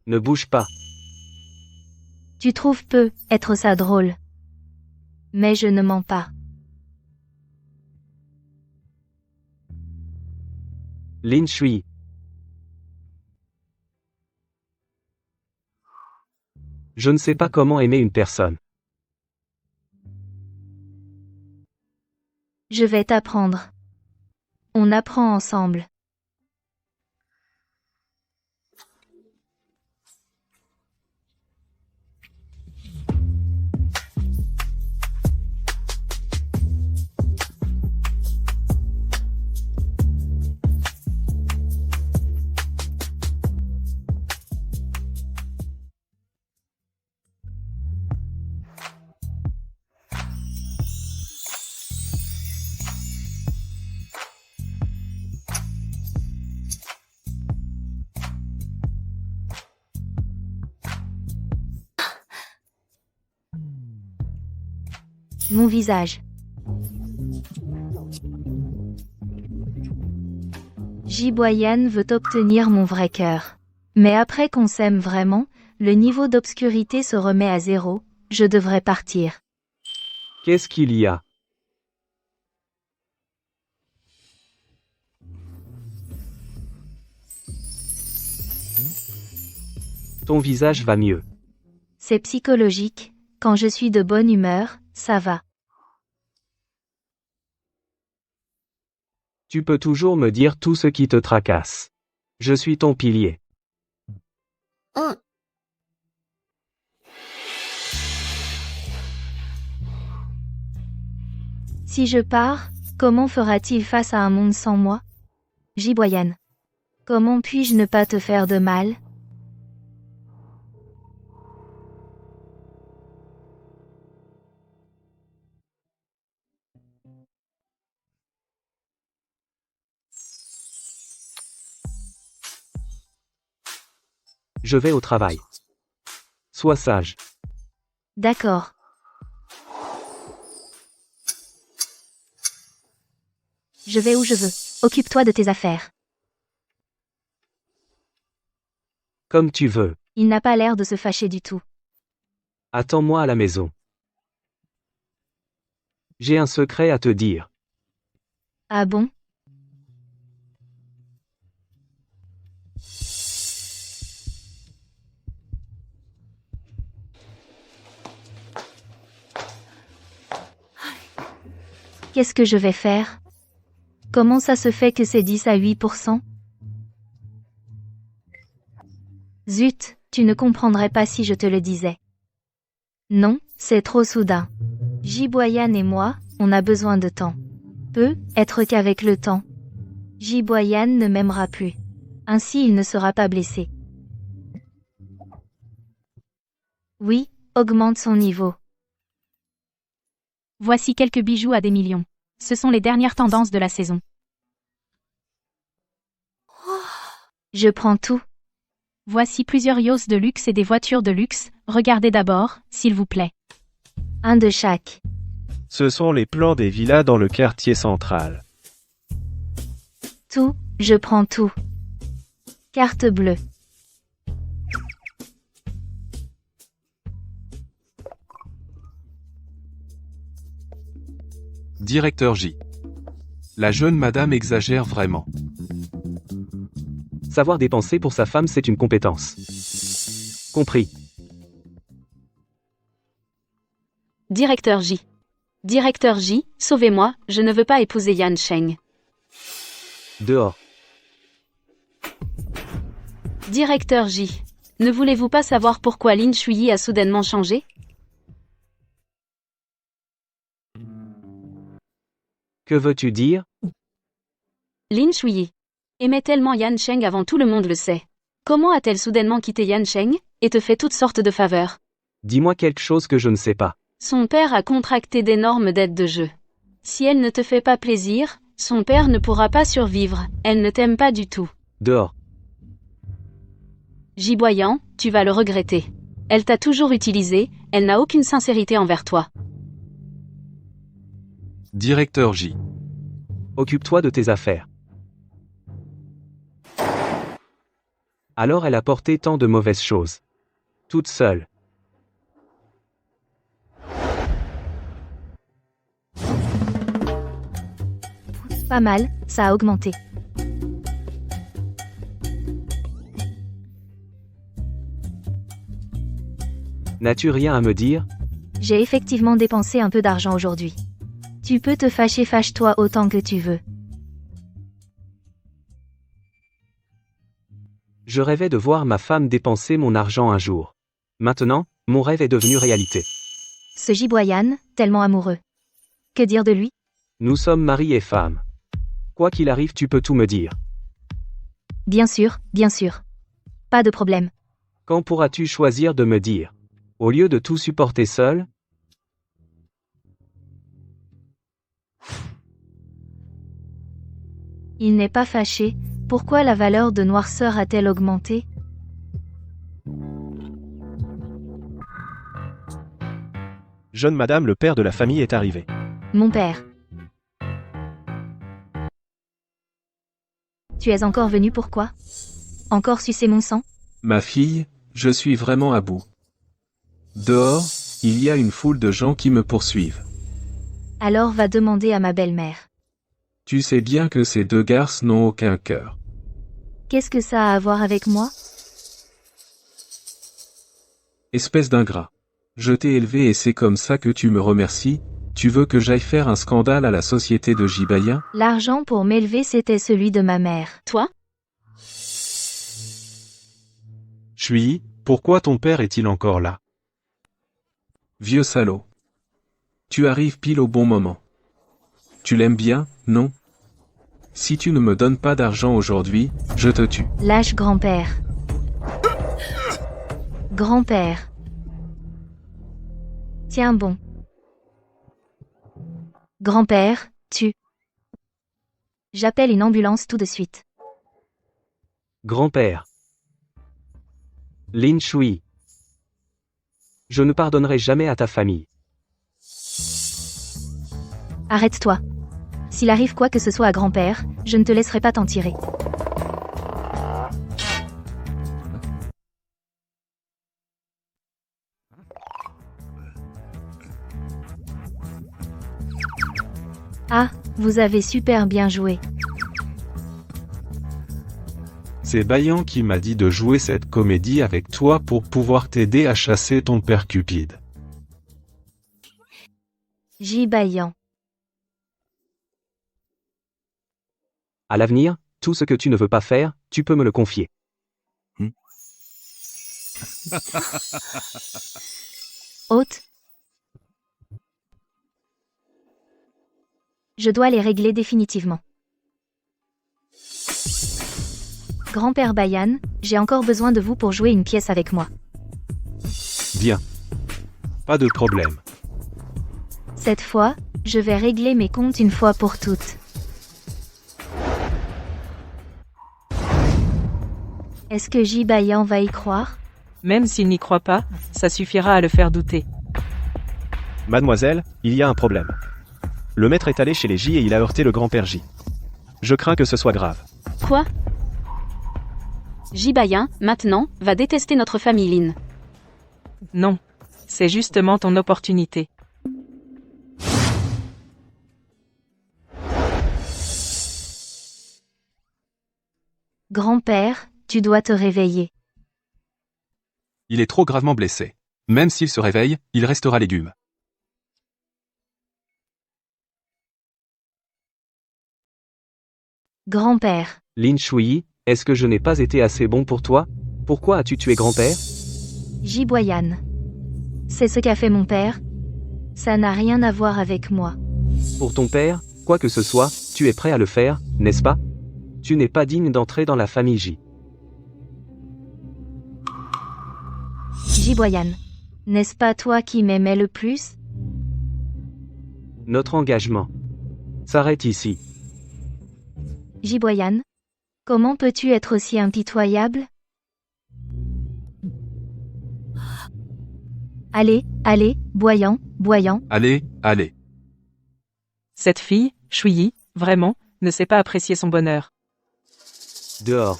Ne bouge pas. Tu trouves peu être ça drôle. Mais je ne mens pas. Lin Shui. Je ne sais pas comment aimer une personne. Je vais t'apprendre. On apprend ensemble. Mon visage. Giboyan veut obtenir mon vrai cœur. Mais après qu'on s'aime vraiment, le niveau d'obscurité se remet à 0, je devrais partir. Qu'est-ce qu'il y a? Ton visage va mieux. C'est psychologique, quand je suis de bonne humeur, ça va. Tu peux toujours me dire tout ce qui te tracasse. Je suis ton pilier. Si je pars, comment fera-t-il face à un monde sans moi? Giboyan. Comment puis-je ne pas te faire de mal? Je vais au travail. Sois sage. D'accord. Je vais où je veux. Occupe-toi de tes affaires. Comme tu veux. Il n'a pas l'air de se fâcher du tout. Attends-moi à la maison. J'ai un secret à te dire. Ah bon? Qu'est-ce que je vais faire? Comment ça se fait que c'est 10 à 8%? Zut, tu ne comprendrais pas si je te le disais. Non, c'est trop soudain. Jiboyan et moi, on a besoin de temps. Peut être qu'avec le temps, Jiboyan ne m'aimera plus. Ainsi il ne sera pas blessé. Oui, augmente son niveau. Voici quelques bijoux à des millions. Ce sont les dernières tendances de la saison. Je prends tout. Voici plusieurs yachts de luxe et des voitures de luxe. Regardez d'abord, s'il vous plaît. Un de chaque. Ce sont les plans des villas dans le quartier central. Tout, je prends tout. Carte bleue. Directeur J. La jeune madame exagère vraiment. Savoir dépenser pour sa femme, c'est une compétence. Compris. Directeur J. Directeur J, sauvez-moi, je ne veux pas épouser Yan Sheng. Dehors. Directeur J. Ne voulez-vous pas savoir pourquoi Lin Shuyi a soudainement changé? Que veux-tu dire? Lin Shuyi aimait tellement Yan Sheng avant tout le monde le sait. Comment a-t-elle soudainement quitté Yan Sheng, et te fait toutes sortes de faveurs? Dis-moi quelque chose que je ne sais pas. Son père a contracté d'énormes dettes de jeu. Si elle ne te fait pas plaisir, son père ne pourra pas survivre, elle ne t'aime pas du tout. Dehors. Jiboyan, tu vas le regretter. Elle t'a toujours utilisé, elle n'a aucune sincérité envers toi. Directeur J. Occupe-toi de tes affaires. Alors elle a porté tant de mauvaises choses. Toute seule. Pas mal, ça a augmenté. N'as-tu rien à me dire? J'ai effectivement dépensé un peu d'argent aujourd'hui. Tu peux te fâcher, fâche-toi autant que tu veux. Je rêvais de voir ma femme dépenser mon argent un jour. Maintenant, mon rêve est devenu réalité. Ce Jiboyan, tellement amoureux. Que dire de lui? Nous sommes mari et femme. Quoi qu'il arrive, tu peux tout me dire. Bien sûr, bien sûr. Pas de problème. Quand pourras-tu choisir de me dire? Au lieu de tout supporter seul? Il n'est pas fâché, pourquoi la valeur de noirceur a-t-elle augmenté? Jeune madame, le père de la famille est arrivé. Mon père. Tu es encore venu pourquoi? Encore sucer mon sang? Ma fille, je suis vraiment à bout. Dehors, il y a une foule de gens qui me poursuivent. Alors va demander à ma belle-mère. Tu sais bien que ces deux garces n'ont aucun cœur. Qu'est-ce que ça a à voir avec moi? Espèce d'ingrat. Je t'ai élevé et c'est comme ça que tu me remercies? Tu veux que j'aille faire un scandale à la société de Jiboyan? L'argent pour m'élever c'était celui de ma mère. Toi? Shui, pourquoi ton père est-il encore là? Vieux salaud. Tu arrives pile au bon moment. Tu l'aimes bien, non? Si tu ne me donnes pas d'argent aujourd'hui, je te tue. Lâche grand-père. Grand-père. Tiens bon. Grand-père, tu. J'appelle une ambulance tout de suite. Grand-père. Lin Shui. Je ne pardonnerai jamais à ta famille. Arrête-toi. S'il arrive quoi que ce soit à grand-père, je ne te laisserai pas t'en tirer. Ah, vous avez super bien joué. C'est Bayan qui m'a dit de jouer cette comédie avec toi pour pouvoir t'aider à chasser ton père cupide. Jiboyan. À l'avenir, tout ce que tu ne veux pas faire, tu peux me le confier. Hôte. Je dois les régler définitivement. Grand-père Bayan, j'ai encore besoin de vous pour jouer une pièce avec moi. Bien. Pas de problème. Cette fois, je vais régler mes comptes une fois pour toutes. Est-ce que Ji Bayan va y croire? Même s'il n'y croit pas, ça suffira à le faire douter. Mademoiselle, il y a un problème. Le maître est allé chez les J et il a heurté le grand-père J. Je crains que ce soit grave. Quoi? Jibayan, maintenant, va détester notre famille Lin. Non. C'est justement ton opportunité. Grand-père, tu dois te réveiller. Il est trop gravement blessé. Même s'il se réveille, il restera légume. Grand-père, Lin Shui, est-ce que je n'ai pas été assez bon pour toi? Pourquoi as-tu tué grand-père? Ji Boyan. C'est ce qu'a fait mon père? Ça n'a rien à voir avec moi. Pour ton père, quoi que ce soit, tu es prêt à le faire, n'est-ce pas? Tu n'es pas digne d'entrer dans la famille J. Ji Boyan. N'est-ce pas toi qui m'aimais le plus? Notre engagement s'arrête ici. Ji Boyan. Comment peux-tu être aussi impitoyable? Allez, allez, Boyan, Boyan. Allez, allez. Cette fille, Shuyi, vraiment, ne sait pas apprécier son bonheur. Dehors.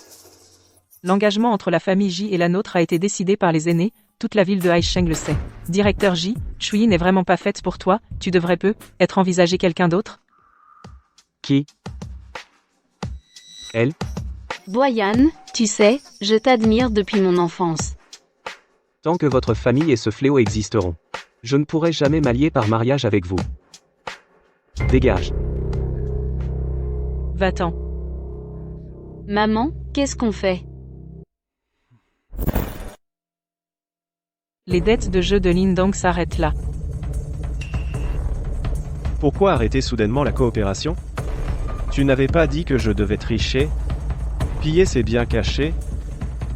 L'engagement entre la famille J et la nôtre a été décidé par les aînés, toute la ville de Haisheng le sait. Directeur J, Shuyi n'est vraiment pas faite pour toi, tu devrais être envisagé quelqu'un d'autre? Qui? Elle? Boyan, tu sais, je t'admire depuis mon enfance. Tant que votre famille et ce fléau existeront, je ne pourrai jamais m'allier par mariage avec vous. Dégage. Va-t'en. Maman, qu'est-ce qu'on fait? Les dettes de jeu de Lindong s'arrêtent là. Pourquoi arrêter soudainement la coopération? Tu n'avais pas dit que je devais tricher, piller ses biens cachés,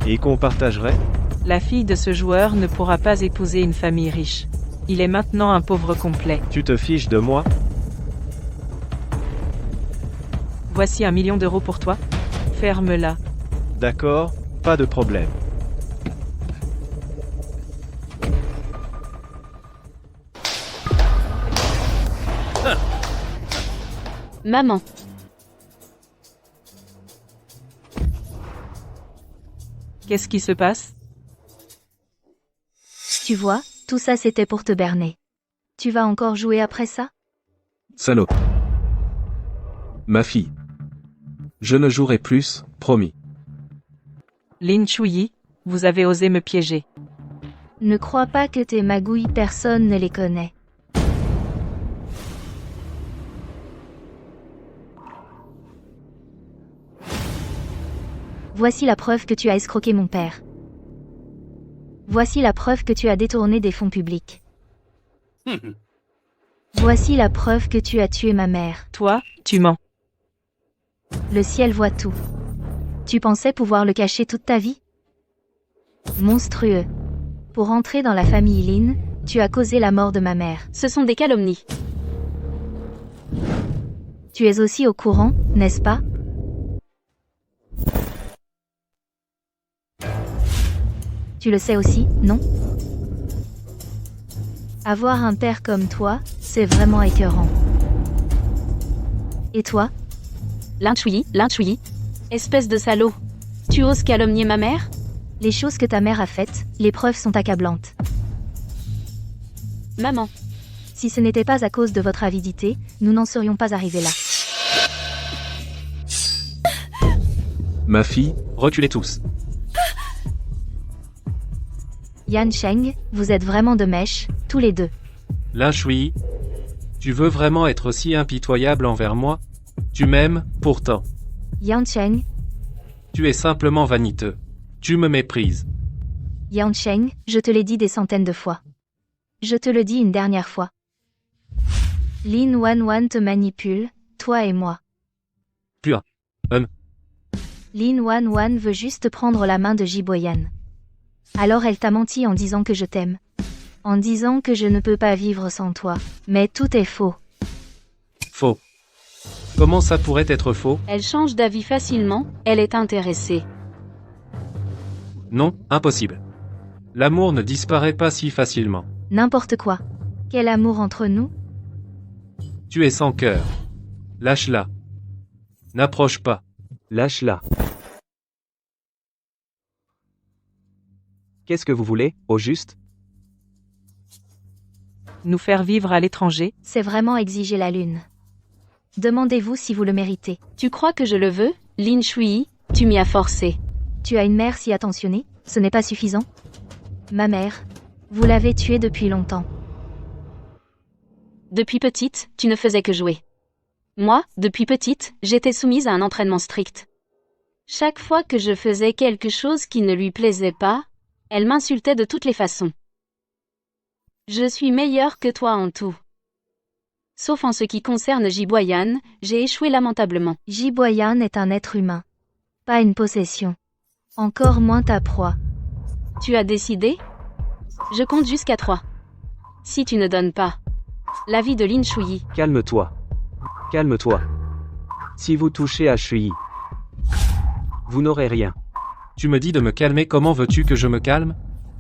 et qu'on partagerait? La fille de ce joueur ne pourra pas épouser une famille riche. Il est maintenant un pauvre complet. Tu te fiches de moi? Voici 1 million d'euros pour toi. Ferme-la. D'accord, pas de problème. Maman. Qu'est-ce qui se passe? Tu vois, tout ça c'était pour te berner. Tu vas encore jouer après ça? Salope. Ma fille. Je ne jouerai plus, promis. Lin Shuyi, vous avez osé me piéger. Ne crois pas que tes magouilles personne ne les connaît. Voici la preuve que tu as escroqué mon père. Voici la preuve que tu as détourné des fonds publics. Voici la preuve que tu as tué ma mère. Toi, tu mens. Le ciel voit tout. Tu pensais pouvoir le cacher toute ta vie? Monstrueux. Pour entrer dans la famille Lin, tu as causé la mort de ma mère. Ce sont des calomnies. Tu es aussi au courant, n'est-ce pas? Tu le sais aussi, non? Avoir un père comme toi, c'est vraiment écœurant. Et toi? Lin Shuyi, espèce de salaud. Tu oses calomnier ma mère? Les choses que ta mère a faites, les preuves sont accablantes. Maman. Si ce n'était pas à cause de votre avidité, nous n'en serions pas arrivés là. Ma fille, Reculez tous. Yan Sheng, vous êtes vraiment de mèche, tous les deux. Lin Shui. Tu veux vraiment être aussi impitoyable envers moi? Tu m'aimes, pourtant. Yancheng, Tu es simplement vaniteux. Tu me méprises. Yancheng, je te l'ai dit des centaines de fois. Je te le dis une dernière fois. Lin Wanwan te manipule, toi et moi. Pur. Lin Wanwan veut juste prendre la main de Jiboyan. Alors elle t'a menti en disant que je t'aime. En disant que je ne peux pas vivre sans toi. Mais tout est faux. Faux. Comment ça pourrait être faux? Elle change d'avis facilement, elle est intéressée. Non, impossible. L'amour ne disparaît pas si facilement. N'importe quoi. Quel amour entre nous? Tu es sans cœur. Lâche-la. N'approche pas. Lâche-la. Qu'est-ce que vous voulez, au juste? Nous faire vivre à l'étranger, C'est vraiment exiger la lune. Demandez-vous si vous le méritez. Tu crois que je le veux, Lin Shui? Tu m'y as forcé. Tu as une mère si attentionnée, ce n'est pas suffisant? Ma mère. Vous l'avez tuée depuis longtemps. Depuis petite, tu ne faisais que jouer. Moi, depuis petite, j'étais soumise à un entraînement strict. Chaque fois que je faisais quelque chose qui ne lui plaisait pas, elle m'insultait de toutes les façons. Je suis meilleure que toi en tout. Sauf en ce qui concerne Jiboyan, j'ai échoué lamentablement. Jiboyan est un être humain. Pas une possession. Encore moins ta proie. Tu as décidé? Je compte jusqu'à 3. Si tu ne donnes pas l'avis de Lin Shui, Calme-toi. Calme-toi. Si vous touchez à Shui, vous n'aurez rien. Tu me dis de me calmer, comment veux-tu que je me calme?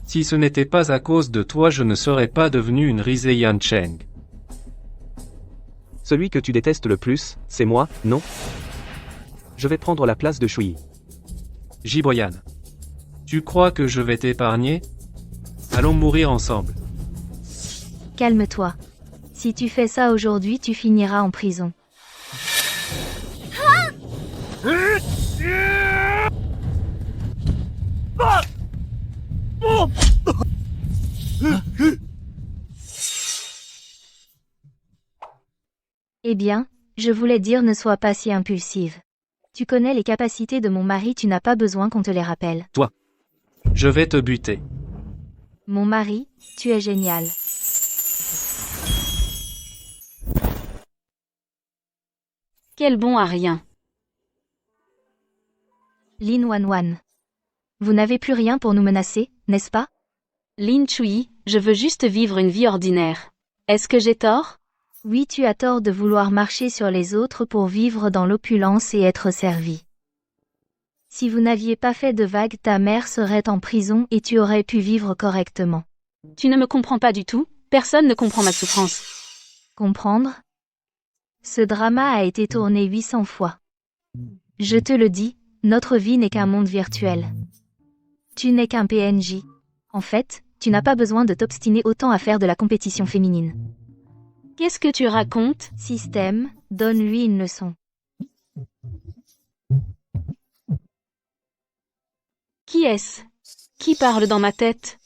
Si ce n'était pas à cause de toi, je ne serais pas devenu une risée Yancheng. Celui que tu détestes le plus, c'est moi, non? Je vais prendre la place de Shui. Jiboyan. Tu crois que je vais t'épargner? Allons mourir ensemble. Calme-toi. Si tu fais ça aujourd'hui, tu finiras en prison. Eh bien, je voulais dire ne sois pas si impulsive. Tu connais les capacités de mon mari, tu n'as pas besoin qu'on te les rappelle. Je vais te buter. Mon mari, tu es génial. quel bon à rien. Lin Wanwan. Vous n'avez plus rien pour nous menacer, n'est-ce pas? Lin Chui, je veux juste vivre une vie ordinaire. Est-ce que j'ai tort? Oui, tu as tort de vouloir marcher sur les autres pour vivre dans l'opulence et être servi. Si vous n'aviez pas fait de vagues, ta mère serait en prison et tu aurais pu vivre correctement. Tu ne me comprends pas du tout, personne ne comprend ma souffrance. Comprendre? Ce drama a été tourné 800 fois. Je te le dis, notre vie n'est qu'un monde virtuel. Tu n'es qu'un PNJ. En fait, tu n'as pas besoin de t'obstiner autant à faire de la compétition féminine. Qu'est-ce que tu racontes? Système, donne-lui une leçon. Qui est-ce? Qui parle dans ma tête?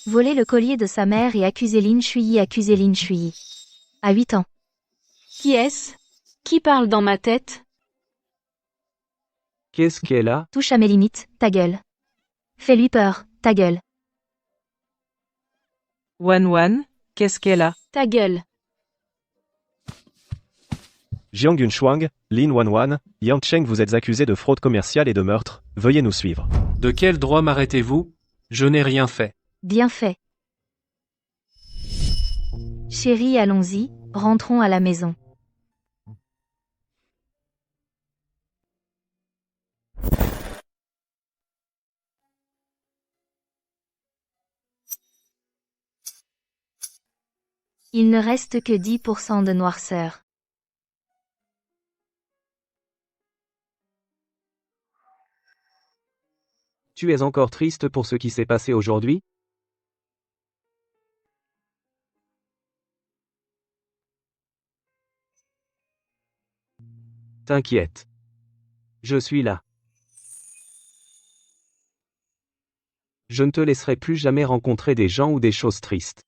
Voler le collier de sa mère et accuser Lin Shui, accuser Lin Shui. À 8 ans. Qui est-ce? Qui parle dans ma tête? Qu'est-ce qu'elle a? Touche à mes limites, ta gueule. Fais-lui peur, ta gueule. Wan, qu'est-ce qu'elle a? Ta gueule. Jiang Yunshuang, Lin Wanwan, Yang Cheng, vous êtes accusés de fraude commerciale et de meurtre, veuillez nous suivre. De quel droit m'arrêtez-vous? Je n'ai rien fait. Bien fait. Chérie, allons-y, rentrons à la maison. Il ne reste que 10% de noirceur. Tu es encore triste pour ce qui s'est passé aujourd'hui? T'inquiète. Je suis là. Je ne te laisserai plus jamais rencontrer des gens ou des choses tristes.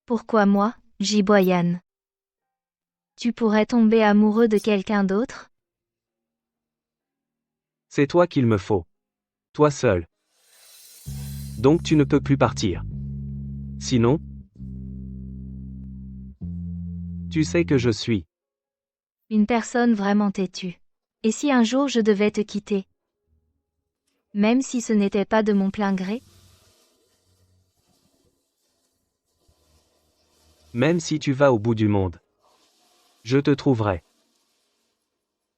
Pourquoi moi, Jiboyan? Tu pourrais tomber amoureux de quelqu'un d'autre? C'est toi qu'il me faut. Toi seul. Donc tu ne peux plus partir. Sinon, tu sais que je suis. Une personne vraiment têtue. Et si un jour je devais te quitter? Même si ce n'était pas de mon plein gré? Même si tu vas au bout du monde. Je te trouverai.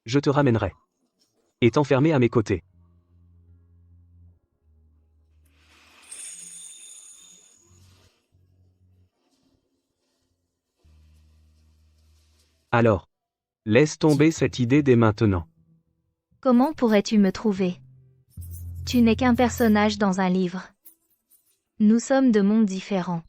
Je te ramènerai. Et t'enfermer à mes côtés. Alors, laisse tomber cette idée dès maintenant. Comment pourrais-tu me trouver? Tu n'es qu'un personnage dans un livre. Nous sommes de mondes différents.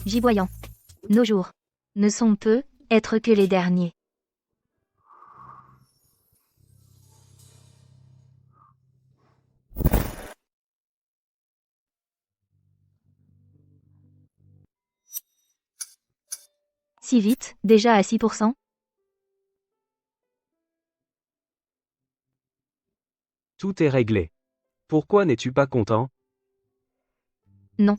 Giboyant. Nos jours ne sont peu, être que les derniers. Si vite, déjà à 6%? Tout est réglé. Pourquoi n'es-tu pas content? Non.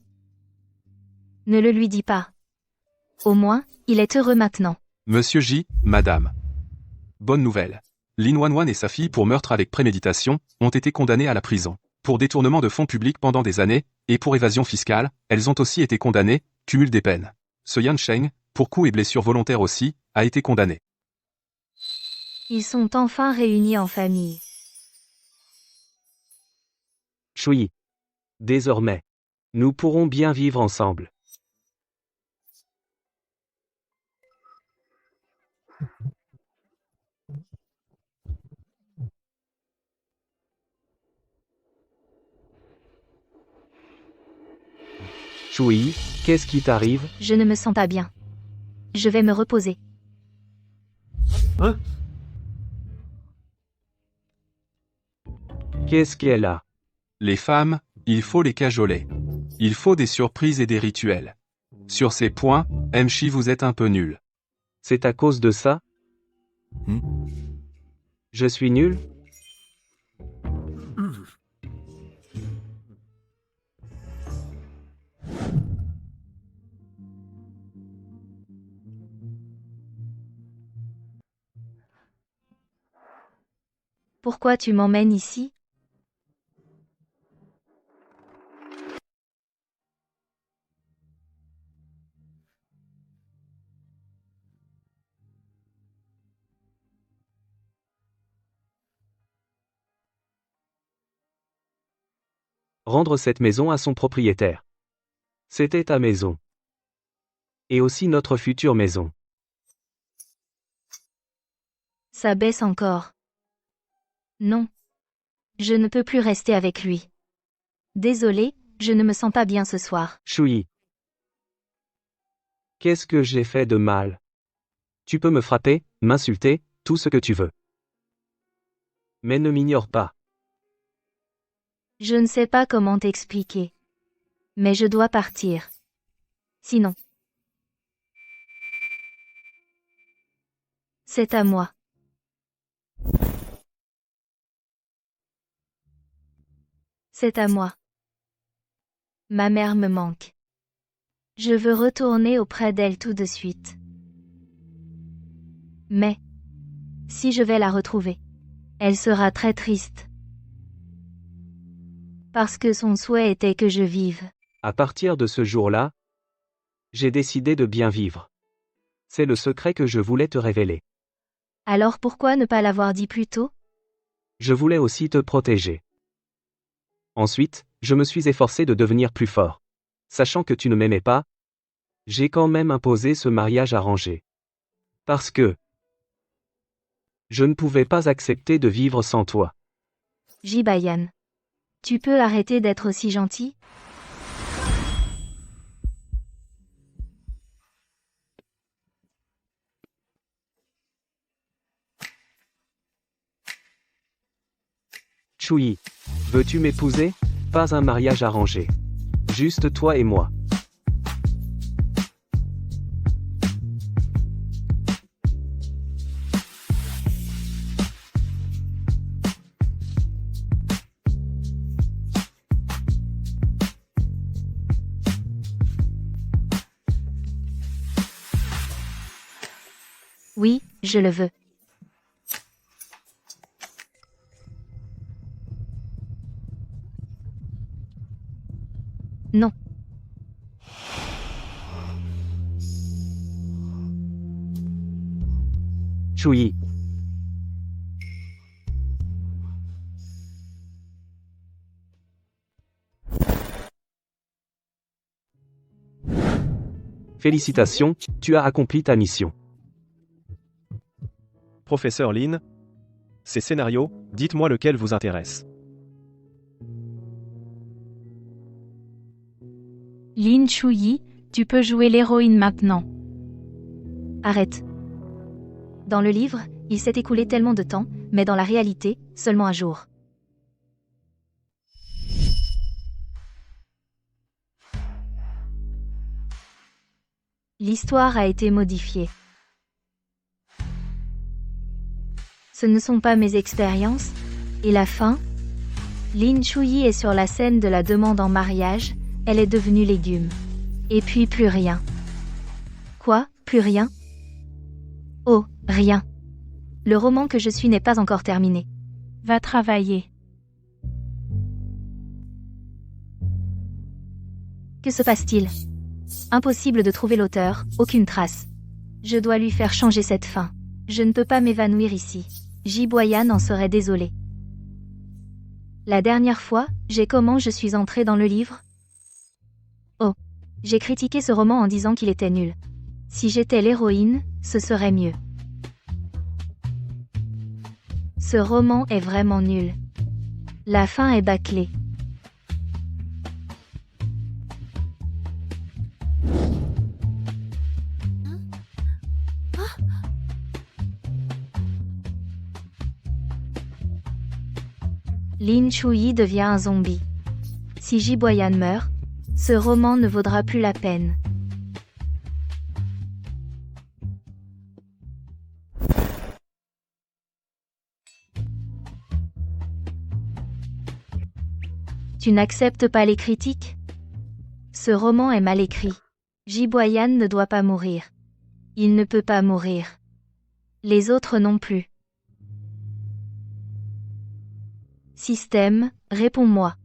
Ne le lui dis pas. Au moins, il est heureux maintenant. Monsieur J, madame. Bonne nouvelle. Lin Wanwan et sa fille pour meurtre avec préméditation ont été condamnées à la prison. Pour détournement de fonds publics pendant des années, et pour évasion fiscale, elles ont aussi été condamnées, cumul des peines. Ce Yan Sheng, pour coups et blessures volontaires aussi, a été condamné. Ils sont enfin réunis en famille. Chui. Désormais, nous pourrons bien vivre ensemble. Chui, qu'est-ce qui t'arrive? Je ne me sens pas bien. Je vais me reposer. Qu'est-ce qu'elle a? Les femmes, il faut les cajoler. Il faut des surprises et des rituels. Sur ces points, Mchi vous êtes un peu nul. C'est à cause de ça? Je suis nul? Pourquoi tu m'emmènes ici? Rendre cette maison à son propriétaire. C'était ta maison. Et aussi notre future maison. Ça baisse encore. Non. Je ne peux plus rester avec lui. Désolé, je ne me sens pas bien ce soir. Chui. Qu'est-ce que j'ai fait de mal? Tu peux me frapper, m'insulter, tout ce que tu veux. Mais ne m'ignore pas. Je ne sais pas comment t'expliquer. Mais je dois partir. Sinon. C'est à moi. C'est à moi. Ma mère me manque. Je veux retourner auprès d'elle tout de suite. Mais, si je vais la retrouver, elle sera très triste. Parce que son souhait était que je vive. À partir de ce jour-là, j'ai décidé de bien vivre. C'est le secret que je voulais te révéler. Alors pourquoi ne pas l'avoir dit plus tôt? Je voulais aussi te protéger. Ensuite, je me suis efforcé de devenir plus fort. Sachant que tu ne m'aimais pas, j'ai quand même imposé ce mariage arrangé. Parce que Je ne pouvais pas accepter de vivre sans toi. Jibayan. Tu peux arrêter d'être aussi gentil? Chui. Veux-tu m'épouser? Pas un mariage arrangé. Juste toi et moi. Oui, je le veux. Non. Chui. Félicitations, tu as accompli ta mission. Professeur Lin, ces scénarios, dites-moi lequel vous intéresse. Lin Shuyi, tu peux jouer l'héroïne maintenant. Arrête. Dans le livre, il s'est écoulé tellement de temps, mais dans la réalité, seulement un jour. L'histoire a été modifiée. Ce ne sont pas mes expériences. Et la fin? Lin Shuyi est sur la scène de la demande en mariage, elle est devenue légume. Et puis plus rien. Quoi, plus rien? Oh, rien. Le roman que je suis n'est pas encore terminé. Va travailler. Que se passe-t-il? Impossible de trouver l'auteur, aucune trace. Je dois lui faire changer cette fin. Je ne peux pas m'évanouir ici. Jiboyan en serait désolé. La dernière fois, comment je suis entrée dans le livre? Oh. J'ai critiqué ce roman en disant qu'il était nul. Si j'étais l'héroïne, ce serait mieux. Ce roman est vraiment nul. La fin est bâclée. Lin Shuyi devient un zombie. Si Jiboyan meurt, ce roman ne vaudra plus la peine. Tu n'acceptes pas les critiques? Ce roman est mal écrit. Jiboyan ne doit pas mourir. Il ne peut pas mourir. Les autres non plus. Système, réponds-moi.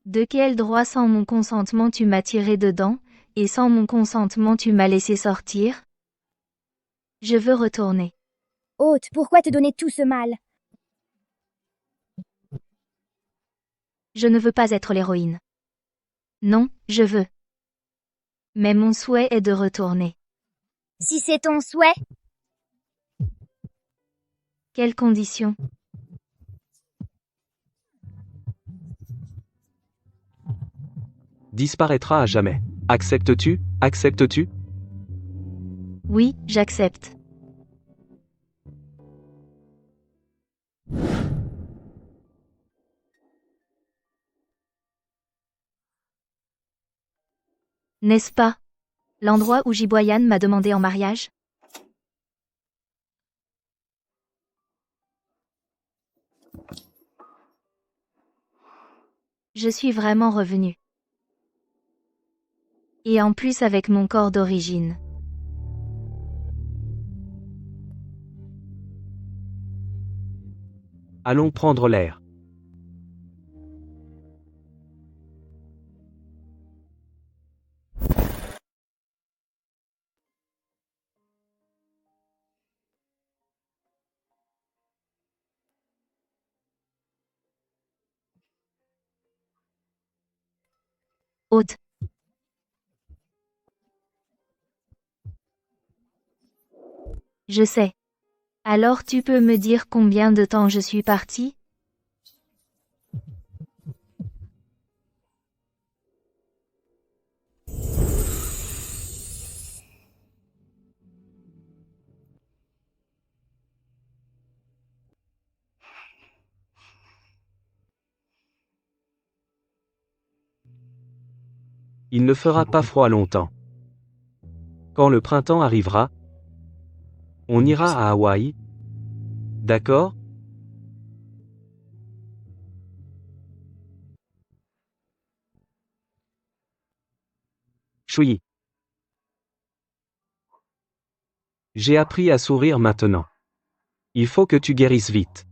De quel droit sans mon consentement tu m'as tiré dedans, et sans mon consentement tu m'as laissé sortir? Je veux retourner. Hôte, pourquoi te donner tout ce mal? Je ne veux pas être l'héroïne. Non, je veux. Mais mon souhait est de retourner. Si c'est ton souhait, Quelles conditions? Disparaîtra à jamais. Acceptes-tu? Acceptes-tu? Oui, j'accepte. N'est-ce pas? L'endroit où Jiboyan m'a demandé en mariage? Je suis vraiment revenue. Et en plus avec mon corps d'origine. Allons prendre l'air. Hôte. Je sais. Alors tu peux me dire combien de temps je suis partie? Il ne fera pas froid longtemps. Quand le printemps arrivera, on ira à Hawaï. D'accord? Chui. J'ai appris à sourire maintenant. Il faut que tu guérisses vite.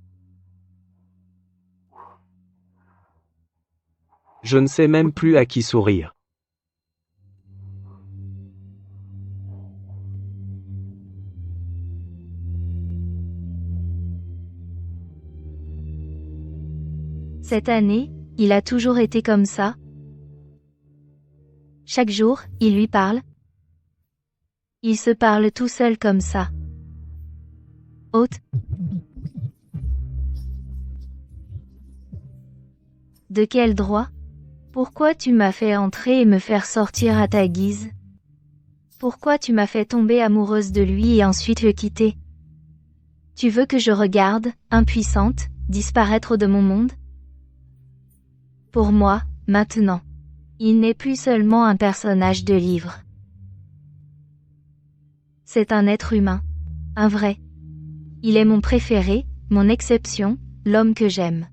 Je ne sais même plus à qui sourire. Cette année, il a toujours été comme ça. Chaque jour, il lui parle. Il se parle tout seul comme ça. Hôte. De quel droit? Pourquoi tu m'as fait entrer et me faire sortir à ta guise? Pourquoi tu m'as fait tomber amoureuse de lui et ensuite le quitter? Tu veux que je regarde, impuissante, disparaître de mon monde? Pour moi, maintenant, il n'est plus seulement un personnage de livre. C'est un être humain. Un vrai. Il est mon préféré, mon exception, l'homme que j'aime.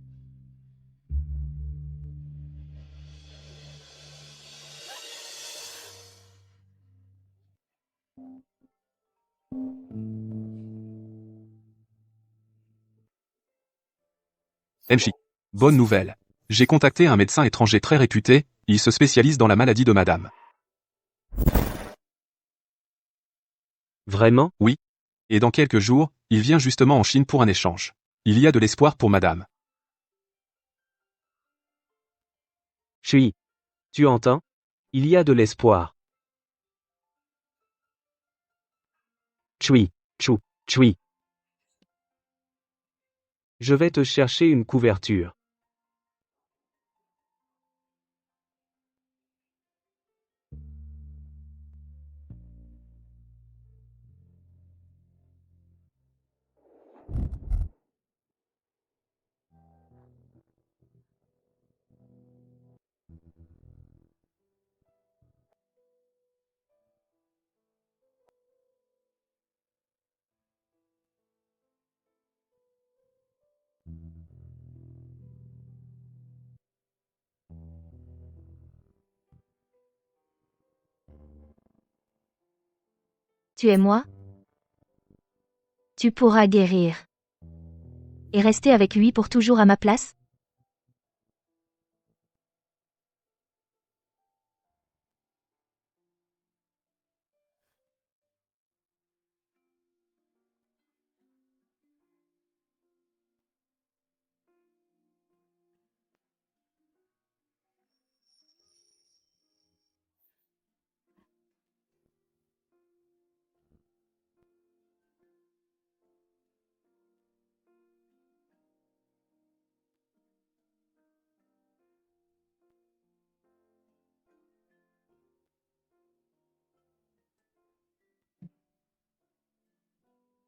MJ. Bonne nouvelle. J'ai contacté un médecin étranger très réputé, il se spécialise dans la maladie de madame. Vraiment? Oui. Et dans quelques jours, il vient justement en Chine pour un échange. Il y a de l'espoir pour madame. Chui. Tu entends? Il y a de l'espoir. Chui, chou, chui. Je vais te chercher une couverture. Tu es moi? Tu pourras guérir. Et rester avec lui pour toujours à ma place?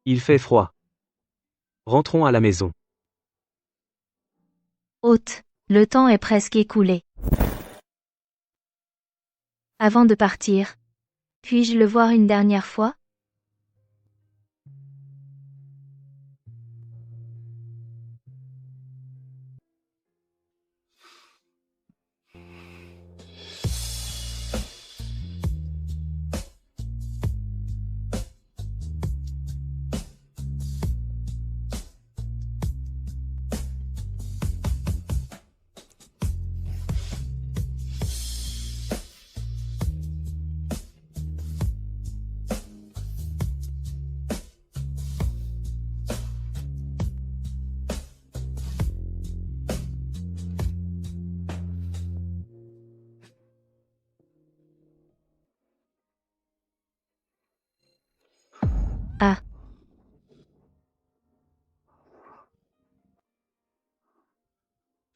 Il fait froid. Rentrons à la maison. Hôte, le temps est presque écoulé. Avant de partir, puis-je le voir une dernière fois?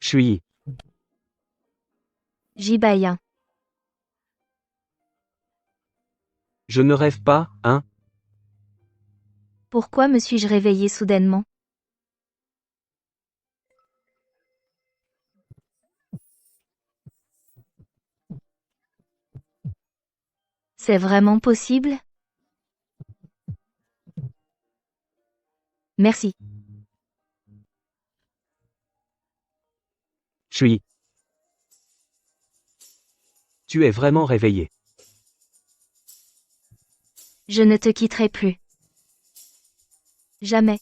Chui. Jibayan. Je ne rêve pas, hein? Pourquoi me suis-je réveillée soudainement? C'est vraiment possible? Merci. Chui. Tu es vraiment réveillé. Je ne te quitterai plus. Jamais.